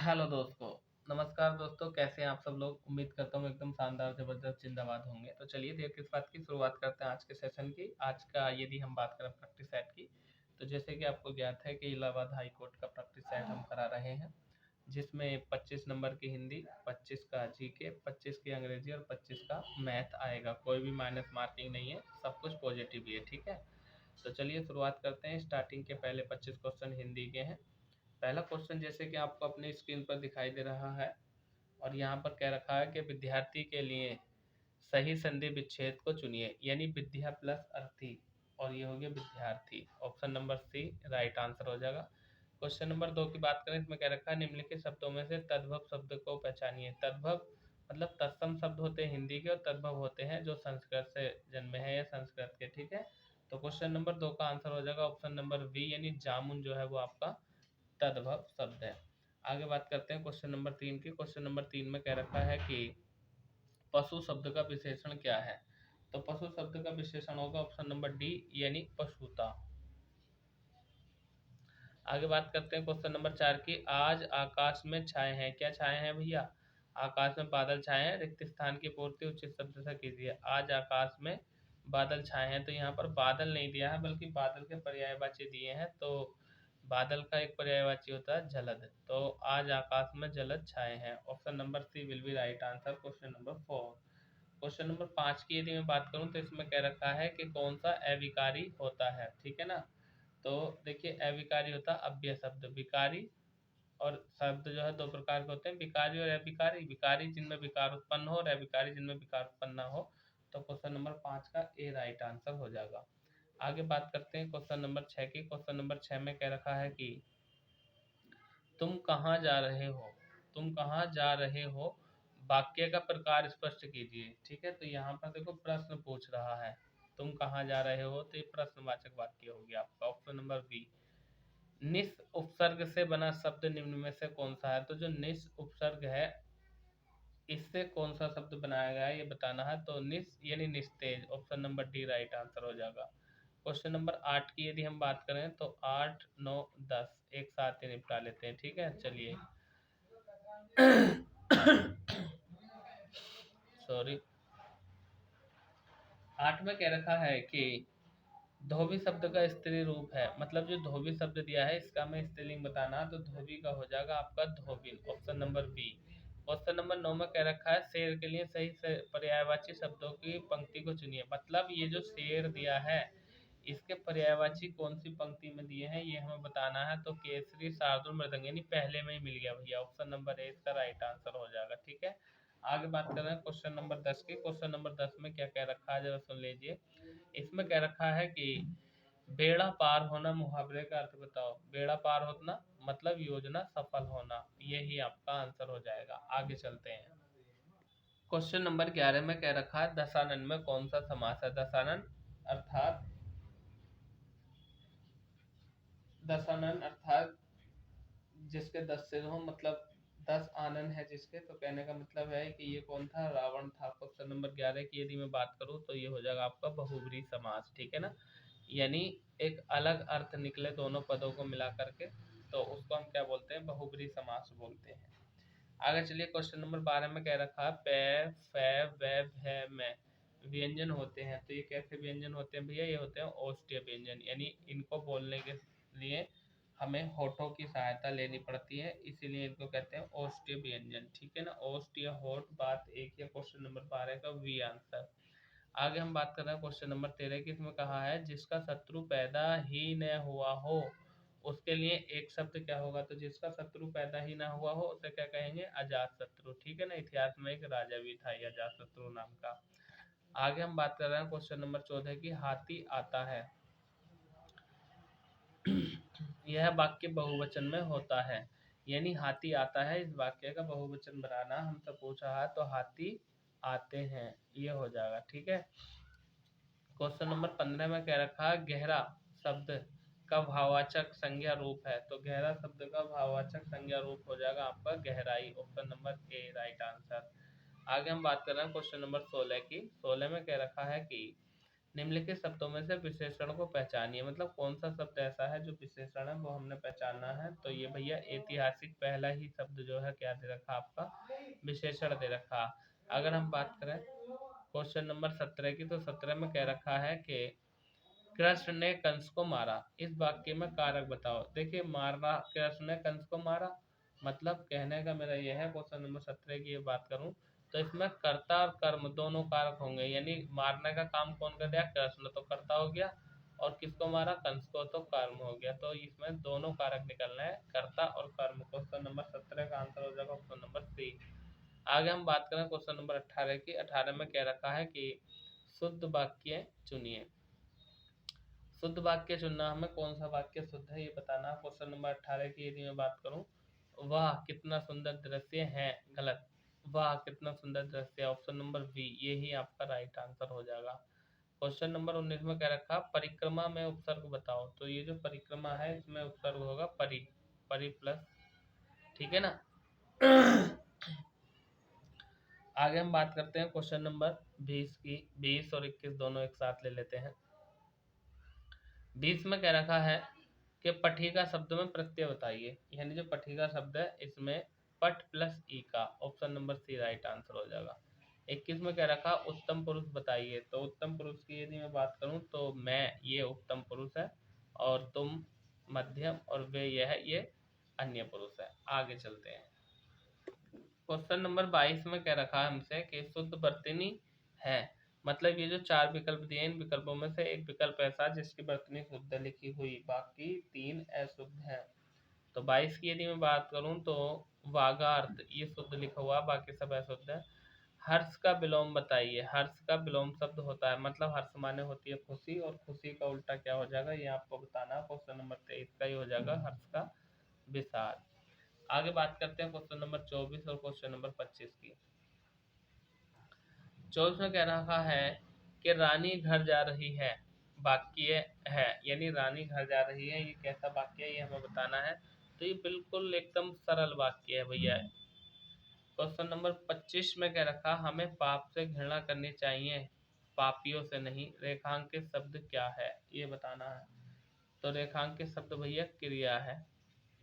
Hello दोस्तों। नमस्कार दोस्तों, कैसे हैं आप सब लोग। उम्मीद करता हूँ एकदम शानदार जबरदस्त जिंदाबाद होंगे। तो चलिए देर किस बात की, शुरुआत करते हैं आज के सेशन की। आज का यदि हम बात करें प्रैक्टिस सेट की, तो जैसे कि आपको ज्ञात है कि इलाहाबाद हाई कोर्ट का प्रैक्टिस सेट हम करा रहे हैं, जिसमें 25 नंबर की हिंदी, 25 का जीके, 25 की अंग्रेजी और 25 का मैथ आएगा। कोई भी माइनस मार्किंग नहीं है, सब कुछ पॉजिटिव ही है, ठीक है। तो चलिए शुरुआत करते हैं। स्टार्टिंग के पहले 25 क्वेश्चन हिंदी के हैं। पहला क्वेश्चन जैसे कि आपको अपनी स्क्रीन पर दिखाई दे रहा है, और यहाँ पर कह रखा है कि विद्यार्थी के लिए सही संधि विच्छेद को चुनिए, यानी विद्या प्लस अर्थी, और ये हो गया विद्यार्थी। Option number C right answer हो जाएगा। क्वेश्चन नंबर 2 की बात करें, इसमें कह रखा है निम्नलिखित शब्दों में से तद्भव शब्द को पहचानिए। तद्भव मतलब तत्सम शब्द होते हैं हिंदी के, और तद्भव होते हैं जो संस्कृत से जन्मे हैं या संस्कृत के, ठीक है। तो क्वेश्चन नंबर 2 का आंसर हो जाएगा ऑप्शन नंबर बी, यानी जामुन जो है वो आपका तद्भव शब्द है। आगे बात करते हैं क्वेश्चन नंबर 3 की। क्वेश्चन नंबर 3 में कह रखा है कि पशु शब्द का विशेषण क्या है। तो पशु शब्द का विशेषण होगा ऑप्शन नंबर डी, यानी पशुता। आगे बात करते हैं क्वेश्चन नंबर 4 की। आज आकाश में छाए हैं, क्या छाए हैं भैया। आकाश में बादल छाए हैं, रिक्त स्थान की पूर्ति उचित शब्द से कीजिए। आज आकाश में बादल छाए हैं, तो यहाँ पर बादल नहीं दिया है, बल्कि बादल के पर्यायवाची दिए हैं। तो बादल का एक पर्यायवाची होता है जलद, तो आज आकाश में जलद छाए हैं। Option number C will be right answer question number 4। Question number 5 की यदि मैं बात करूं, तो इसमें कह रखा है कि कौन सा अविकारी होता है, ठीक है ना। तो देखिए, अविकारी होता है अव्यय शब्द। विकारी और शब्द जो है दो प्रकार के होते हैं, विकारी और अविकारी। विकारी जिनमें विकार उत्पन्न हो, और अविकारी जिनमें विकार उत्पन्न ना हो। तो क्वेश्चन नंबर 5 का ए राइट आंसर हो जाएगा। आगे बात करते हैं क्वेश्चन नंबर 6 की। क्वेश्चन नंबर 6 में कह रखा है कि तुम कहाँ जा रहे हो। तुम कहाँ जा रहे हो, वाक्य का प्रकार स्पष्ट कीजिए, ठीक है। तो यहाँ पर देखो प्रश्न पूछ रहा है, तुम कहाँ जा रहे हो, तो ये प्रश्नवाचक वाक्य हो गया आपका। Option number B. निस उपसर्ग से बना शब्द निम्न में से कौन सा है। तो जो निस उपसर्ग है, इससे कौन सा शब्द बनाया गया है ये बताना है। तो निस यानी निस्तेज। Option number D right answer हो जाएगा। क्वेश्चन नंबर 8 की यदि हम बात करें, तो 8, 9, 10 एक साथ ही निपटा लेते हैं, ठीक है। चलिए सॉरी। 8 में कह रखा है कि धोबी शब्द का स्त्री रूप है, मतलब जो धोबी शब्द दिया है इसका हमें स्त्रीलिंग बताना, तो धोबी का हो जाएगा आपका धोबिन। Option number B. Question number 9 में कह रखा है शेर के लिए सही से पर्यायवाची शब्दों की पंक्ति को चुनिए। मतलब ये जो शेर दिया है, इसके पर्यायवाची कौन सी पंक्ति में दिए हैं ये हमें बताना है। तो केसरी शार्दुल मृदंग, यानी पहले में ही मिल गया भैया। ऑप्शन नंबर ए इसका राइट आंसर हो जाएगा, ठीक है। आगे बात कर रहे हैं क्वेश्चन नंबर 10 की। क्वेश्चन नंबर 10 में क्या कह रखा है जरा सुन लीजिए। इसमें कह रखा है कि बेड़ा पार होना मुहावरे का अर्थ बताओ। बेड़ा पार होना मतलब योजना सफल होना, यही आपका आंसर हो जाएगा। आगे चलते हैं। क्वेश्चन नंबर 11 में कह रखा है दशानन में कौन सा समास है। दशानन अर्थात दशानन अर्थात जिसके 10 सिर हो, मतलब 10 आनन है जिसके। तो कहने का मतलब है कि ये कौन था, रावण था। क्वेश्चन नंबर 11 की यदि मैं बात करूं, तो ये हो जाएगा आपका बहुब्री समास, ठीक है ना। यानी एक अलग अर्थ निकले दोनों पदों को मिला करके, तो उसको हम क्या बोलते हैं, बहुब्री समास बोलते हैं। आगे चलिए क्वेश्चन नंबर 12 में कह रखा है पे, फे, वे, भे, में व्यंजन होते हैं। तो ये कैसे व्यंजन होते हैं भैया, ये होते हैं औष्ठ्य व्यंजन, यानी इनको बोलने के लिए हमें होठों की सहायता लेनी पड़ती है, इसीलिए इनको कहते हैं औष्ठ्य व्यंजन, ठीक है ना। औष्ठ्य होठ बात एक है। क्वेश्चन नंबर 12 का वी आंसर। आगे हम बात कर रहे हैं क्वेश्चन नंबर 13 की। इसमें कहा है जिसका शत्रु पैदा ही न हुआ हो, उसके लिए एक शब्द क्या होगा। तो जिसका शत्रु पैदा ही ना हुआ हो उसे क्या कहेंगे, अजात शत्रु, ठीक है ना। इतिहास में एक राजा भी था ये अजात शत्रु नाम का। आगे हम बात कर रहे हैं क्वेश्चन नंबर 14 की। हाथी आता है, यह वाक्य बहुवचन में होता है, यानी हाथी आता है, इस वाक्य का बहुवचन बनाना हमसे पूछा है। तो हाथी आते हैं, ये हो जाएगा, ठीक है। क्वेश्चन नंबर 15 में कह रखा है गहरा शब्द का भाववाचक संज्ञा रूप है। तो गहरा शब्द का भाववाचक संज्ञा रूप हो जाएगा आपका गहराई। Option number A right answer. आगे हम बात कर रहे हैं क्वेश्चन नंबर 16 की। 16 में कह रखा है कि निम्नलिखित शब्दों में से विशेषण को पहचानिए, मतलब कौन सा शब्द ऐसा है जो विशेषण है वो हमने पहचानना है। तो ये भैया ऐतिहासिक पहला ही शब्द जो है क्या दे रखा आपका, विशेषण दे रखा। अगर हम बात करें क्वेश्चन नंबर 17 की, तो 17 में कह रखा है कि कृष्ण ने कंस को मारा, इस वाक्य में कारक बताओ। देखिए मारना, कृष्ण ने कंस को मारा, मतलब कहने का मेरा यह है, क्वेश्चन नंबर 17 की ये बात करूं तो इसमें कर्ता और कर्म दोनों कारक होंगे, यानी मारने का काम कौन कर दिया, कृष्ण तो कर्ता हो गया, और किसको मारा, कंस को, तो कर्म हो गया। तो इसमें दोनों कारक निकलना है, कर्ता और कर्म। क्वेश्चन नंबर 17 का आंसर हो जाएगा ऑप्शन नंबर सी। आगे हम बात करें क्वेश्चन नंबर 18 की। 18 में कह रखा है कि शुद्ध वाक्य चुनिए। शुद्ध वाक्य चुनना, हमें कौन सा वाक्य शुद्ध है ये बताना। क्वेश्चन नंबर 18 की यदि मैं बात करूं, वाह कितना सुंदर दृश्य है, गलत, वाह कितना सुंदर दृश्य, ऑप्शन नंबर बी, ये ही आपका राइट आंसर हो जाएगा। क्वेश्चन नंबर 19 में कह रखा परिक्रमा में उपसर्ग बताओ। तो ये जो परिक्रमा है इसमें उपसर्ग होगा परि, परि प्लस, ठीक है ना। आगे हम बात करते हैं क्वेश्चन नंबर 20 की। 20 और 21 दोनों एक साथ ले लेते हैं। 20 में कह रखा है कि पठिका शब्द में प्रत्यय बताइए, यानी जो पठिका शब्द है इसमें पट प्लस ई का, option number C right answer हो जाएगा। 21 में कह रखा उत्तम पुरुष बताइए। तो उत्तम पुरुष की यदि मैं बात करूं तो मैं, ये उत्तम पुरुष है, और तुम मध्यम, और वे, यह ये अन्य पुरुष है। आगे चलते हैं। क्वेश्चन नंबर 22 में कह रखा है हमसे कि शुद्ध वर्तनी है, मतलब ये जो चार विकल्प दिए इन विकल्पों में से एक विकल्प ऐसा जिसकी वर्तनी शुद्ध लिखी हुई, बाकी तीन अशुद्ध हैं। तो 22 की यदि मैं बात करूं तो वागार्थ ये शुद्ध लिखा हुआ, बाकी सब अशुद्ध है। हर्ष का विलोम बताइए। हर्ष का विलोम शब्द होता है, मतलब हर्ष माने होती है खुशी, और खुशी का उल्टा क्या हो जाएगा ये आपको बताना। क्वेश्चन नंबर 23 का ही हो जाएगा हर्ष का विषाद। आगे बात करते हैं क्वेश्चन नंबर 24 और क्वेश्चन नंबर 25 की। 24 में कह रखा है कि रानी घर जा रही है, वाक्य है, यानी रानी घर जा रही है, ये कैसा वाक्य है ये हमें बताना है। तो ये बिल्कुल एकदम सरल वाक्य है भैया। क्वेश्चन नंबर 25 में कह रखा हमें पाप से घृणा करनी चाहिए, पापियों से नहीं। रेखांकित शब्द क्या है ये बताना है। तो रेखांकित शब्द भैया क्रिया है,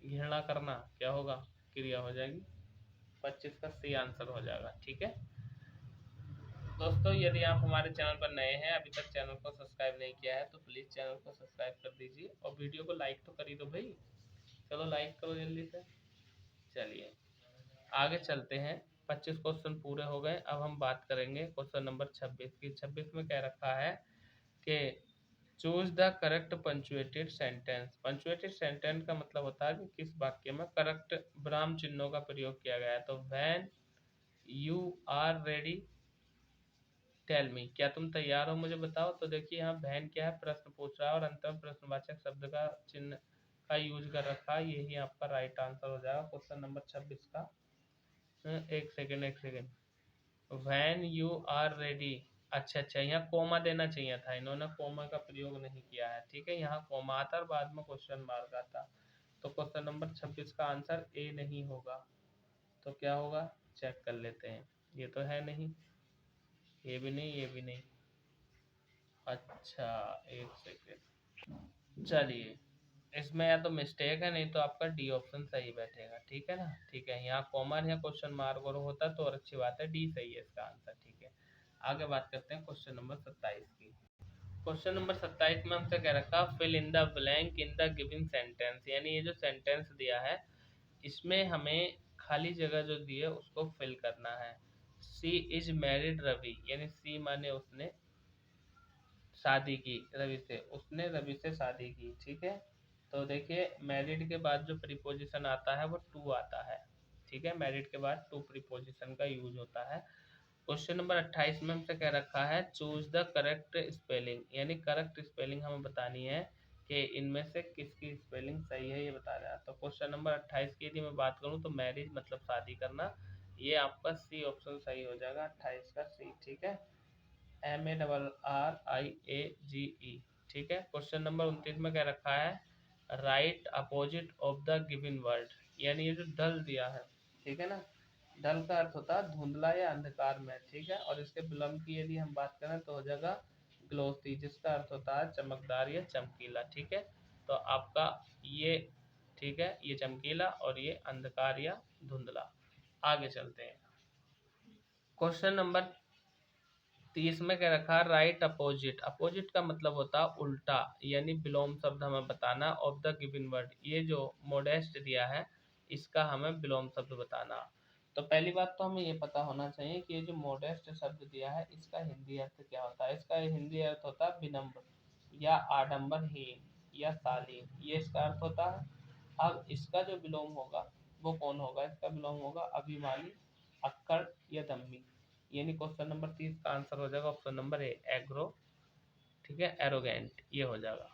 घृणा करना क्या होगा, क्रिया हो जाएगी। 25 का सी आंसर हो जाएगा, ठीक है। दोस्तों यदि आप हमारे चैनल पर नए हैं, अभी तक चैनल को सब्सक्राइब नहीं किया है, तो प्लीज़ चैनल को सब्सक्राइब कर दीजिए, और वीडियो को लाइक तो कर ही दो भाई, चलो लाइक करो जल्दी से। चलिए आगे चलते हैं। 25 क्वेश्चन पूरे हो गए। अब हम बात करेंगे क्वेश्चन नंबर 26 की। 26 में कह रखा है कि choose the correct punctuated sentence. Punctuated sentence का मतलब होता है कि किस वाक्य में करेक्ट विराम चिन्हों का प्रयोग किया गया है। तो when you are ready tell me, क्या तुम तैयार हो मुझे बताओ। तो देखिए यहाँ बहन क्या है, प्रश्न पूछ रहा है, और अंत में प्रश्नवाचक शब्द का चिन्ह का यूज कर रखा है, यही आपका राइट आंसर हो जाएगा क्वेश्चन नंबर 26 का। एक सेकेंड एक second, when you are ready, अच्छा अच्छा, यहाँ कोमा देना चाहिए था, इन्होंने कोमा का प्रयोग नहीं किया है, ठीक है। यहाँ कोमा आता और बाद में क्वेश्चन मार्क आता, तो क्वेश्चन नंबर 26 का आंसर ए नहीं होगा। तो क्या होगा चेक कर लेते हैं, ये तो है नहीं, ये भी नहीं, ये भी नहीं। अच्छा एक सेकेंड, चलिए इसमें या तो मिस्टेक है, नहीं तो आपका डी ऑप्शन सही बैठेगा, ठीक है ना। ठीक है, यहाँ कॉमन या क्वेश्चन मार्क और होता तो और अच्छी बात है, डी सही है इसका आंसर, ठीक है। आगे बात करते हैं क्वेश्चन नंबर 27 की। क्वेश्चन नंबर 27 में हमसे कह रखा fill in the blank in the giving sentence, यानी ये जो सेंटेंस दिया है इसमें हमें खाली जगह जो दी है उसको फिल करना है। सी इज मैरिड रवि, यानी सी माने उसने शादी की रवि से, उसने रवि से शादी की, ठीक है। तो देखिए मैरिड के बाद जो प्रीपोजिशन आता है वो टू आता है, ठीक है। मैरिड के बाद टू प्रीपोजिशन का यूज होता है। क्वेश्चन नंबर 28 में हमसे कह रखा है चूज द करेक्ट स्पेलिंग, यानी करेक्ट स्पेलिंग हमें बतानी है कि इनमें से किसकी स्पेलिंग सही है ये बता रहा है। तो क्वेश्चन नंबर 28 की यदि मैं बात करूँ तो मैरिज मतलब शादी करना, ये आपका सी ऑप्शन सही हो जाएगा, 28 का सी, ठीक है। MARRIAGE, ठीक है। क्वेश्चन नंबर 29 में क्या रखा है right opposite of the given word, यानी ये जो ढल दिया है, ठीक है ना, ढल का अर्थ होता है धुंधला या अंधकार में, ठीक है। और इसके विलंब की यदि हम बात करें तो हो जाएगा ग्लोसी, जिसका अर्थ होता है चमकदार या चमकीला। ठीक है, तो आपका ये ठीक है, ये चमकीला और ये अंधकार या धुंधला। आगे चलते हैं। क्वेश्चन नंबर 30 में क्या रखा है, राइट अपोजिट। अपोजिट का मतलब होता है उल्टा, यानी विलोम शब्द हमें बताना ऑफ द गिवन वर्ड। ये जो मोडेस्ट दिया है इसका हमें विलोम शब्द बताना। तो पहली बात तो हमें ये पता होना चाहिए कि ये जो मोडेस्ट शब्द दिया है इसका हिंदी अर्थ क्या होता है। इसका हिंदी अर्थ होता है विनम्र या आडंबरहीन या शालीन, ये इसका अर्थ होता है। अब इसका जो विलोम होगा वो कौन होगा, इसका विलोम होगा अभिमानी, अक्कड़ या दम्भी। यानी क्वेश्चन नंबर 30 का आंसर हो जाएगा ऑप्शन नंबर ए, एग्रो। ठीक है, एरोगेंट ये हो जाएगा।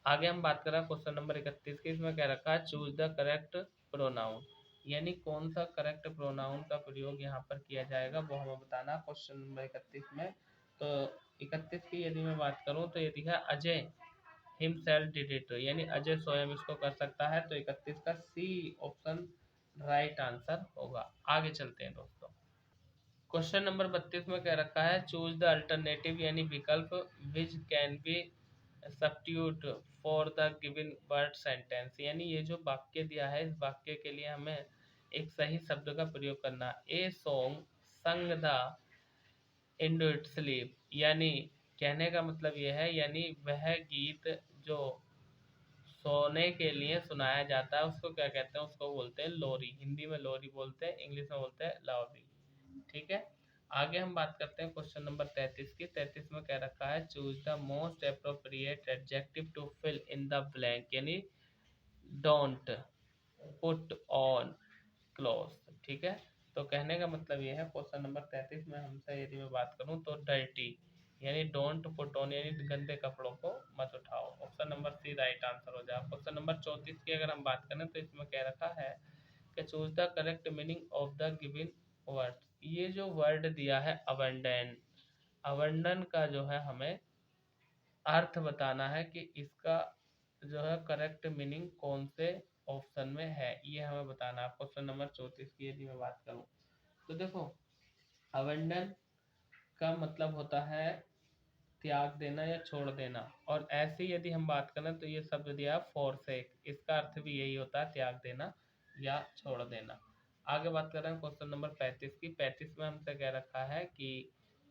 आगे हम बात कर रहे हैं क्वेश्चन नंबर 31 की। इसमें क्या रखा है, चूज द करेक्ट प्रोनाउन, यानी कौन सा करेक्ट प्रोनाउन का प्रयोग यहाँ पर किया जाएगा वो हमें बताना क्वेश्चन नंबर 31 में। तो 31 की यदि मैं बात करूँ तो ये दिखा अजय हिमसेल्फ डिड इट, यानी अजय स्वयं इसको कर सकता है। तो 31 का सी ऑप्शन राइट आंसर होगा। आगे चलते हैं दोस्तों। क्वेश्चन नंबर 32 में क्या रखा है, चूज द अल्टरनेटिव, यानी विकल्प which can be substitute for the given word sentence, यानी ये जो वाक्य दिया है इस वाक्य के लिए हमें एक सही शब्द का प्रयोग करना। ए सॉन्ग संग द इन इट स्लीप, यानी कहने का मतलब ये है, यानी वह गीत जो सोने के लिए सुनाया जाता है उसको क्या कहते हैं, उसको बोलते हैं लोरी। हिंदी में लोरी बोलते हैं, इंग्लिश में बोलते हैं लावरी। ठीक है, आगे हम बात करते हैं क्वेश्चन नंबर 33 की। 33 में क्या रखा है, choose the most appropriate adjective to fill in the blank, यानी डोंट पुट ऑन क्लोथ। ठीक है, तो कहने का मतलब ये है क्वेश्चन नंबर 33 में हमसे यदि मैं बात करूं तो डर्टी, यानी डोंट पुट ऑन, यानी गंदे कपड़ों को मत उठाओ। Option number C right answer हो जाएगा। क्वेश्चन नंबर 34 की अगर हम बात करें तो इसमें क्या रखा है कि choose the correct meaning of the given word. ये जो वर्ड दिया है अबंडन, अबंडन का जो है हमें अर्थ बताना है कि इसका जो है करेक्ट मीनिंग कौन से ऑप्शन में है, ये हमें बताना है। क्वेश्चन नंबर 34 की यदि मैं बात करूं तो देखो, अबंडन का मतलब होता है त्याग देना या छोड़ देना, और ऐसे यदि हम बात करें तो ये शब्द दिया फॉरसेक, इसका अर्थ भी यही होता है त्याग देना या छोड़ देना। आगे बात कर रहे हैं क्वेश्चन नंबर 35 की। 35 में हमसे कह रखा है कि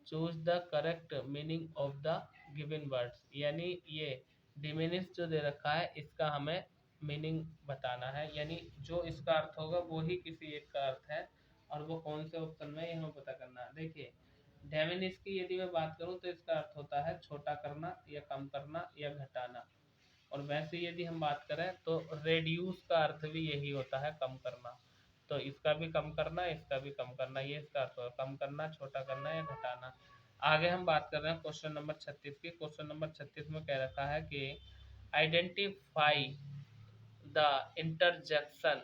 choose the correct meaning of the given words, यानी ये डिमिनिश जो दे रखा है इसका हमें मीनिंग बताना है, यानी जो इसका अर्थ होगा वो ही किसी एक का अर्थ है, और वो कौन से ऑप्शन में ये हमें पता करना है। देखिए, डेमिनिश की यदि मैं बात करूं तो इसका अर्थ होता है छोटा करना या कम करना या घटाना, और वैसे यदि हम बात करें तो रेड्यूस का अर्थ भी यही होता है कम करना। तो इसका भी कम करना, इसका भी कम करना, ये इसका अर्थ होगा कम करना, छोटा करना या घटाना। आगे हम बात कर रहे हैं क्वेश्चन नंबर 36 की। क्वेश्चन नंबर 36 में कह रखा है कि identify the interjection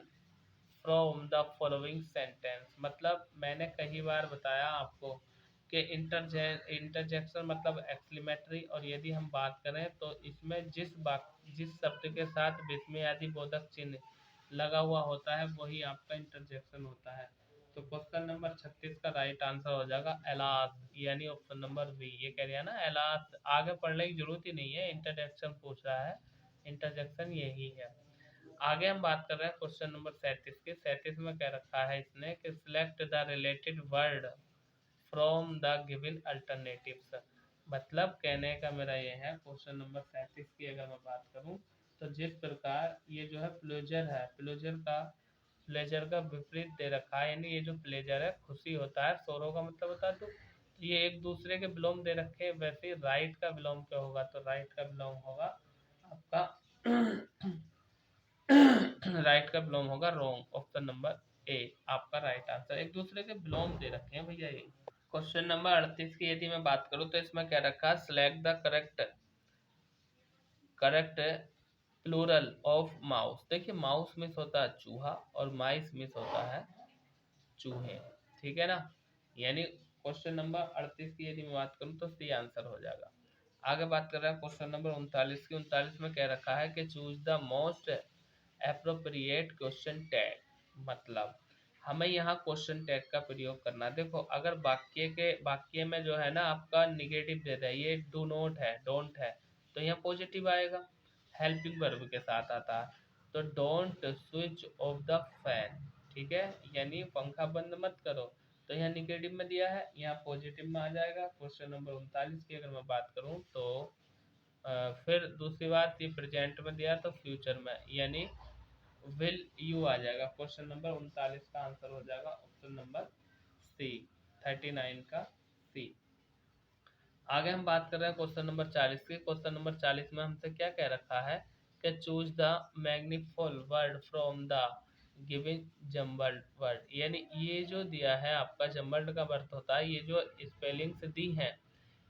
from the following sentence, मतलब मैंने कई बार बताया आपको कि इंटरजेक्शन मतलब एक्सक्लेमेटरी, और यदि हम बात करें तो इसमें जिस शब्द के साथ विस्मयादि बोधक चिन्ह लगा हुआ होता है वही आपका इंटरजेक्शन होता है। तो क्वेश्चन नंबर 36 का राइट आंसर हो जाएगा एलास, यानी ऑप्शन नंबर बी। ये कह दिया ना एलास, आगे पढ़ने की जरूरत ही नहीं है, इंटरजेक्शन पूछ रहा है, इंटरजेक्शन यही है। आगे हम बात कर रहे हैं क्वेश्चन नंबर 37 के। 37 में क्या रखा है इसने कि select the related word from the given alternatives, मतलब कहने का मेरा ये है क्वेश्चन नंबर 37 की अगर मैं बात करूं तो जिस प्रकार ये जो है प्लेजर है, प्लेजर का विपरीत दे रखा है, यानी ये जो प्लेजर है खुशी होता है, सोरो का मतलब होता है दुख, ये एक दूसरे के विलोम दे रखे हैं। वैसे राइट का विलोम क्या होगा, तो राइट का विलोम होगा आपका राइट का विलोम होगा रोंग, ऑप्शन नंबर ए आपका राइट आंसर। एक दूसरे के विलोम दे रखे हैं भैया ये। क्वेश्चन नंबर 38 की यदि मैं बात करूं तो इसमें क्या रखा है, select the correct plural of mouse. देखिए माउस मिस होता है चूहा और माइस मिस होता है चूहे। ठीक है ना, यानी क्वेश्चन नंबर 38 की यदि मैं बात करूं तो सी आंसर हो जाएगा। आगे बात कर रहे हैं क्वेश्चन नंबर 39 की। 39 में क्या रखा है कि choose the most appropriate question tag, मतलब हमें यहाँ क्वेश्चन टैग का प्रयोग करना। देखो अगर वाक्य में जो है ना आपका निगेटिव दे रहा है, ये डू नॉट है, डोंट है, तो यहाँ पॉजिटिव आएगा, हेल्पिंग वर्ब के साथ आता है। तो don't switch off the fan, ठीक है, यानी पंखा बंद मत करो, तो यहाँ निगेटिव में दिया है, यहाँ पॉजिटिव में आ जाएगा। क्वेश्चन नंबर 39 की अगर मैं बात करूँ तो फिर दूसरी बात, ये प्रेजेंट में दिया तो फ्यूचर में, यानी विल यू आ जाएगा। क्वेश्चन नंबर 39 का आंसर हो जाएगा ऑप्शन नंबर सी, 39 का सी। आगे हम बात कर रहे हैं क्वेश्चन नंबर 40 की। क्वेश्चन नंबर 40 में हमसे क्या कह रखा है कि choose the meaningful word from the given jumbled word, यानी ये जो दिया है आपका जम्बल्ड का अर्थ होता है, ये जो स्पेलिंग्स दी हैं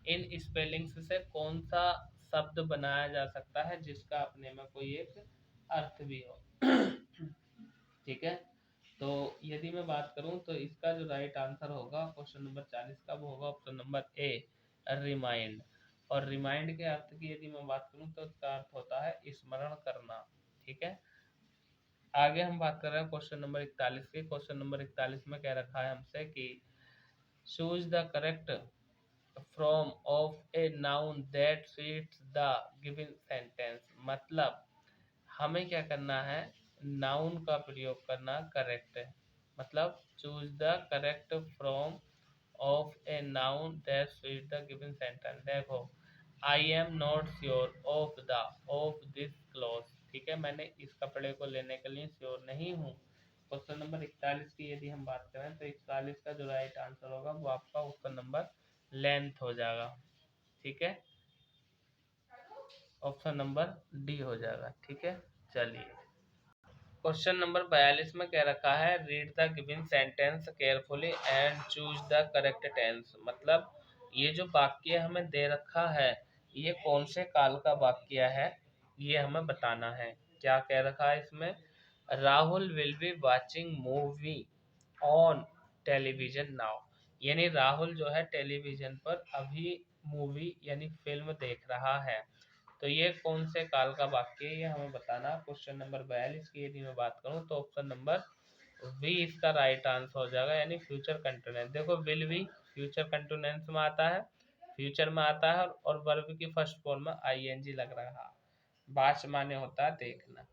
इन स्पेलिंग्स से कौन सा शब्द बनाया जा सकता है जिसका अपने में कोई एक अर्थ भी हो। ठीक है, तो यदि मैं बात करूं तो इसका जो राइट आंसर होगा क्वेश्चन नंबर 40 का वो होगा ऑप्शन नंबर ए, रिमाइंड। और रिमाइंड के अर्थ की यदि मैं बात करूं तो इसका अर्थ होता है स्मरण करना। ठीक है, आगे हम बात कर रहे हैं क्वेश्चन नंबर 41 की। क्वेश्चन नंबर 41 में कह रखा है हमसे कि choose the correct form of a noun that fits the given sentence, मतलब हमें क्या करना है, नाउन का प्रयोग करना करेक्ट है, मतलब choose the correct form of a noun that fit the given sentence. देखो I am not sure of this cloth, ठीक है, मैंने इस कपड़े को लेने के लिए श्योर नहीं हूँ। क्वेश्चन नंबर 41 की यदि हम बात करें तो 41 का जो राइट आंसर होगा वो आपका ऑप्शन नंबर लेंथ हो जाएगा। ठीक है, ऑप्शन नंबर डी हो जाएगा। ठीक है, चलिए क्वेश्चन नंबर 42 में कह रखा है read the given sentence carefully and choose the correct tense, मतलब ये जो वाक्य हमें दे रखा है ये कौन से काल का वाक्य है ये हमें बताना है। क्या कह रखा है इसमें, Rahul will be watching movie on television now, यानी राहुल जो है टेलीविजन पर अभी मूवी यानी फिल्म देख रहा है। तो ये कौन से काल का वाक्य है ये हमें बताना। क्वेश्चन नंबर 42 की यदि मैं बात करूं तो ऑप्शन नंबर वी इसका राइट आंसर हो जाएगा, यानी फ्यूचर कंटिन्यूअस। देखो विल बी फ्यूचर कंटिन्यूअस में आता है, फ्यूचर में आता है, और वर्ब की फर्स्ट फॉर्म में आईएनजी लग रहा है, बाच माने होता है देखना।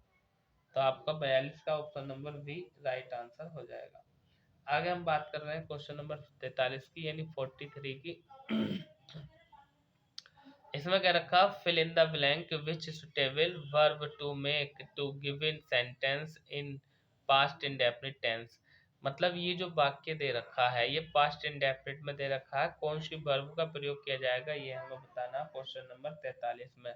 तो आपका 42 का option number B right answer हो जाएगा। आगे हम बात कर रहे हैं क्वेश्चन नंबर 43 की यानी 43 की। इसमें क्या रखा, fill in the blank which suitable verb to make to given sentence in past indefinite tense, मतलब ये जो वाक्य दे रखा है ये पास्ट इंडेफिनिट में दे रखा है, कौन सी वर्ब का प्रयोग किया जाएगा ये हमें बताना क्वेश्चन नंबर 43 में।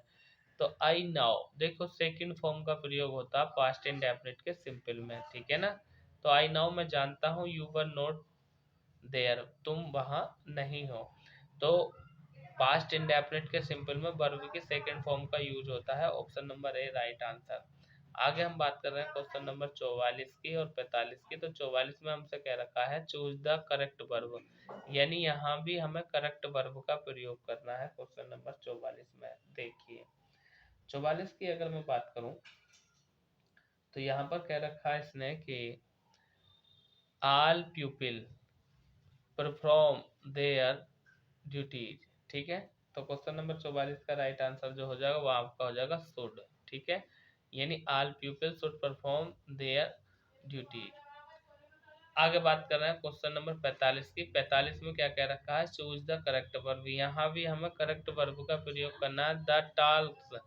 तो आई नाउ, देखो सेकंड फॉर्म का प्रयोग होता है पास्ट इंडेफिनिट के सिंपल में, ठीक है ना। तो आई नाउ मैं जानता हूँ, यू वर नॉट देयर, तुम वहां नहीं हो। तो पास्ट इंडेफिनिट के सिंपल में वर्ब की सेकंड फॉर्म का यूज होता है, option number A right answer. आगे हम बात कर रहे हैं क्वेश्चन नंबर 44 की और 45 की। तो 44 में हमसे कह रखा है चूज द करेक्ट वर्ब, यानी यहाँ भी हमें करेक्ट वर्ब का प्रयोग करना है क्वेश्चन नंबर 44 में। देखिए 44 की अगर मैं बात करूं तो यहाँ पर कह रखा है इसने कि all people perform their duties, ठीक है। तो क्वेश्चन नंबर 44 का राइट आंसर जो हो जाएगा वो आपका हो जाएगा शुड, ठीक है, यानी all people should perform their duties. आगे बात कर रहे हैं क्वेश्चन नंबर 45 की। 45 में क्या कह रखा है, चूज द करेक्ट वर्ब, यहाँ भी हमें करेक्ट वर्ब का प्रयोग करना है। द टास्क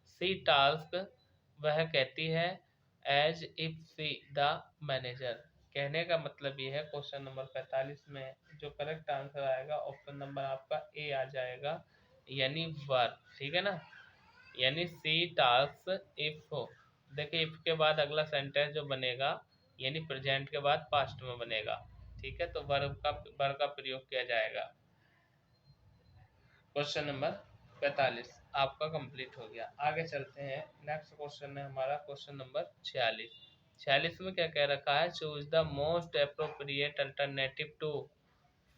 सी टास्क, वह कहती है, as if see the manager, कहने का मतलब ये है क्वेश्चन नंबर 45 में जो करेक्ट आंसर आएगा ऑप्शन नंबर आपका ए आ जाएगा, यानी वर्ब, ठीक है ना, यानी सी टास्क इफ। देखिए इफ के बाद अगला सेंटेंस जो बनेगा यानी प्रेजेंट के बाद पास्ट में बनेगा, ठीक है, तो वर्ब का प्रयोग किया जाएगा। क्वेश्चन नंबर 45 आपका कंप्लीट हो गया। आगे चलते हैं, नेक्स्ट क्वेश्चन है हमारा क्वेश्चन नंबर 46। 46 में क्या कह रखा है, choose the most appropriate alternative to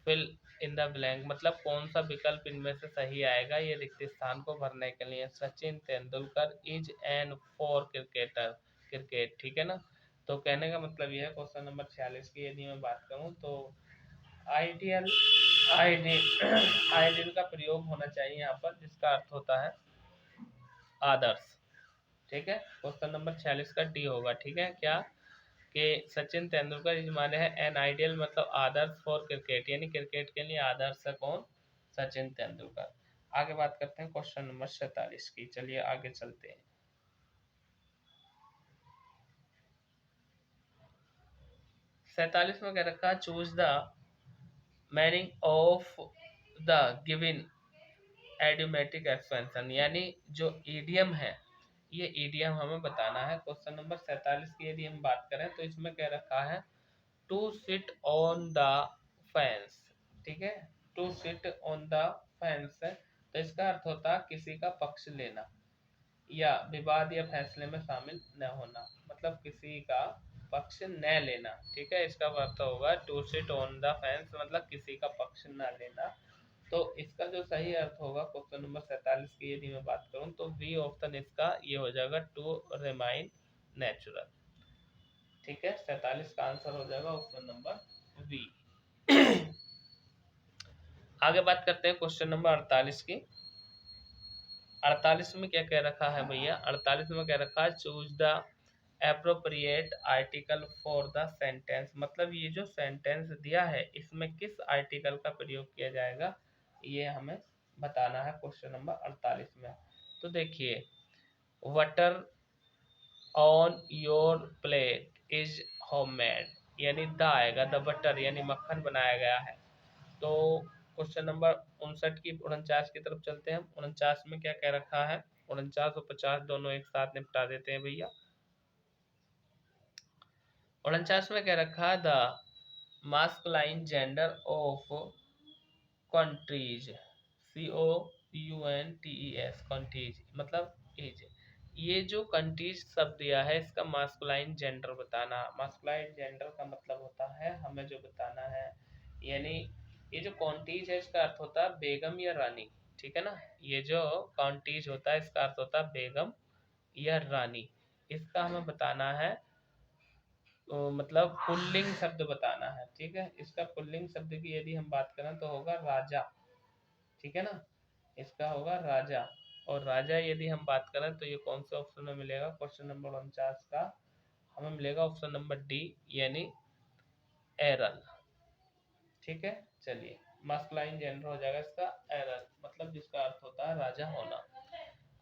fill in the blank, मतलब कौन सा विकल्प इनमें से सही आएगा ये रिक्त स्थान को भरने के लिए। Sachin Tendulkar is an for cricketer, cricket, ठीक है ना। तो कहने का मतलब यह है क्वेश्चन नंबर 46 की यदि मैं बात करूं तो आइडियल आइडियल का प्रयोग होना चाहिए यहाँ पर, जिसका अर्थ होता है आदर्श। ठीक है, क्वेश्चन नंबर 46 का डी होगा। ठीक है, क्या कि सचिन तेंदुलकर इज माने है एन आइडियल मतलब आदर्श फॉर क्रिकेट, यानी क्रिकेट के लिए आदर्श है कौन? सचिन तेंदुलकर। आगे बात करते हैं क्वेश्चन नंबर 47 की। चलिए आगे चलते हैं। 47 में कह रखा है choose the meaning of the given idiomatic expression, यानी जो ईडियम है ये ईडियम हमें बताना है। क्वेश्चन नंबर 47 की यदि हम बात करें तो इसमें कह रखा है to sit on the fence. ठीक है, to sit on the fence, तो इसका अर्थ होता है किसी का पक्ष लेना या विवाद या फैसले में शामिल न होना, मतलब किसी का पक्ष न लेना। ठीक है, इसका अर्थ होगा to sit on the fence मतलब किसी का पक्ष न लेना। तो इसका जो सही अर्थ होगा क्वेश्चन नंबर 47 की यदि मैं बात करूं तो वी ऑप्शन इसका ये हो जाएगा टू रिमाइन नेचुरल। ठीक है, 47 का आंसर हो जाएगा ऑप्शन नंबर वी। आगे बात करते हैं क्वेश्चन नंबर 48 की। 48 में क्या कह रखा है भैया? 48 में कह रखा है choose the appropriate article for the sentence, मतलब ये जो सेंटेंस दिया है इसमें किस आर्टिकल का प्रयोग किया जाएगा ये हमें बताना है क्वेश्चन नंबर 48 में। तो देखिए, water on your plate is homemade, यानी द आएगा, द बटर यानी मक्खन बनाया गया है। तो क्वेश्चन नंबर 59 की 49 की तरफ चलते हैं। 49 में क्या कह रखा है? 49 और 50 दोनों एक साथ निपटा देते हैं भैया। 49 में कह रखा है the masculine gender of countries, COUNTES countries मतलब एज। ये जो कंट्रीज शब्द दिया है इसका मास्कुलाइन जेंडर बताना। मास्कुलाइन जेंडर का मतलब होता है हमें जो बताना है, यानी ये जो कॉन्टीज है इसका अर्थ होता है बेगम या रानी। ठीक है ना, ये जो कॉन्टीज होता है इसका अर्थ होता है बेगम या रानी। इसका हमें बताना है तो मतलब पुल्लिंग शब्द बताना है। ठीक है, इसका पुल्लिंग शब्द की यदि हम बात करें तो होगा राजा। ठीक है ना, इसका होगा राजा। और राजा यदि हम बात करें तो ये कौन से ऑप्शन में मिलेगा? क्वेश्चन नंबर 49 का हमें मिलेगा ऑप्शन नंबर डी, यानी एरल। ठीक है, चलिए मस्कुलाइन जेंडर हो जाएगा इसका एरल, मतलब जिसका अर्थ होता है राजा होना।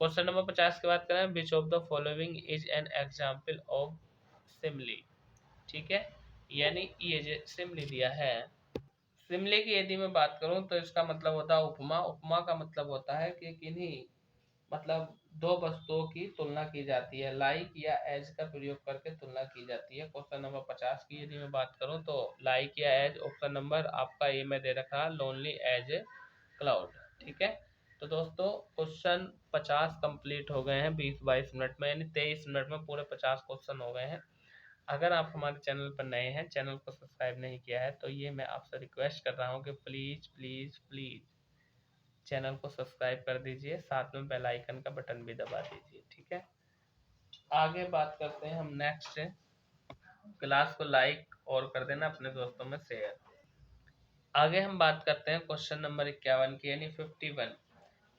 क्वेश्चन नंबर 50 की बात करें, which of the following is an example of simile. ठीक है, यानी ये जो सिमली दिया है, सिमले की यदि मैं बात करूं तो इसका मतलब होता है उपमा। उपमा का मतलब होता है कि किन्हीं मतलब दो वस्तुओं की तुलना की जाती है, लाइक या एज का प्रयोग करके तुलना की जाती है। क्वेश्चन नंबर 50 की यदि मैं बात करूं तो लाइक या एज, ऑप्शन नंबर आपका ए में दे रखा है लोनली एज ए क्लाउड। ठीक है, तो दोस्तों क्वेश्चन 50 कंप्लीट हो गए हैं 20-22 मिनट में, यानी 23 मिनट में पूरे 50 क्वेश्चन हो गए हैं। अगर आप हमारे चैनल पर नए हैं, चैनल को सब्सक्राइब नहीं किया है, तो ये मैं आपसे रिक्वेस्ट कर रहा हूँ कि प्लीज़ प्लीज़ प्लीज़ चैनल को सब्सक्राइब कर दीजिए, साथ में बेल आइकन का बटन भी दबा दीजिए। ठीक है, आगे बात करते हैं हम नेक्स्ट। क्लास को लाइक और कर देना, अपने दोस्तों में शेयर। आगे हम बात करते हैं क्वेश्चन नंबर 51 की, यानी 51।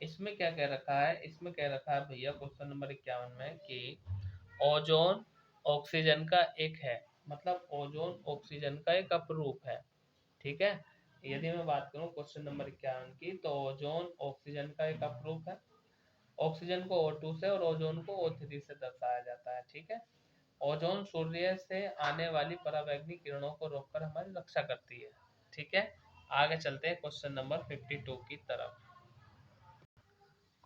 इसमें क्या कह रखा है? इसमें कह रखा है भैया क्वेश्चन नंबर 51 में कि ओजोन ऑक्सीजन का एक है, मतलब ओजोन ऑक्सीजन का एक अपरूप है। ठीक है, यदि मैं बात करूं क्वेश्चन नंबर 51 की तो ओजोन ऑक्सीजन का एक अपरूप है। ऑक्सीजन को O2 से और ओजोन को O3 से दर्शाया जाता है। ठीक है, ओजोन सूर्य से आने वाली पराबैंगनी किरणों को रोककर हमारी रक्षा करती है। ठीक है, आगे चलते हैं क्वेश्चन नंबर 52 की तरफ।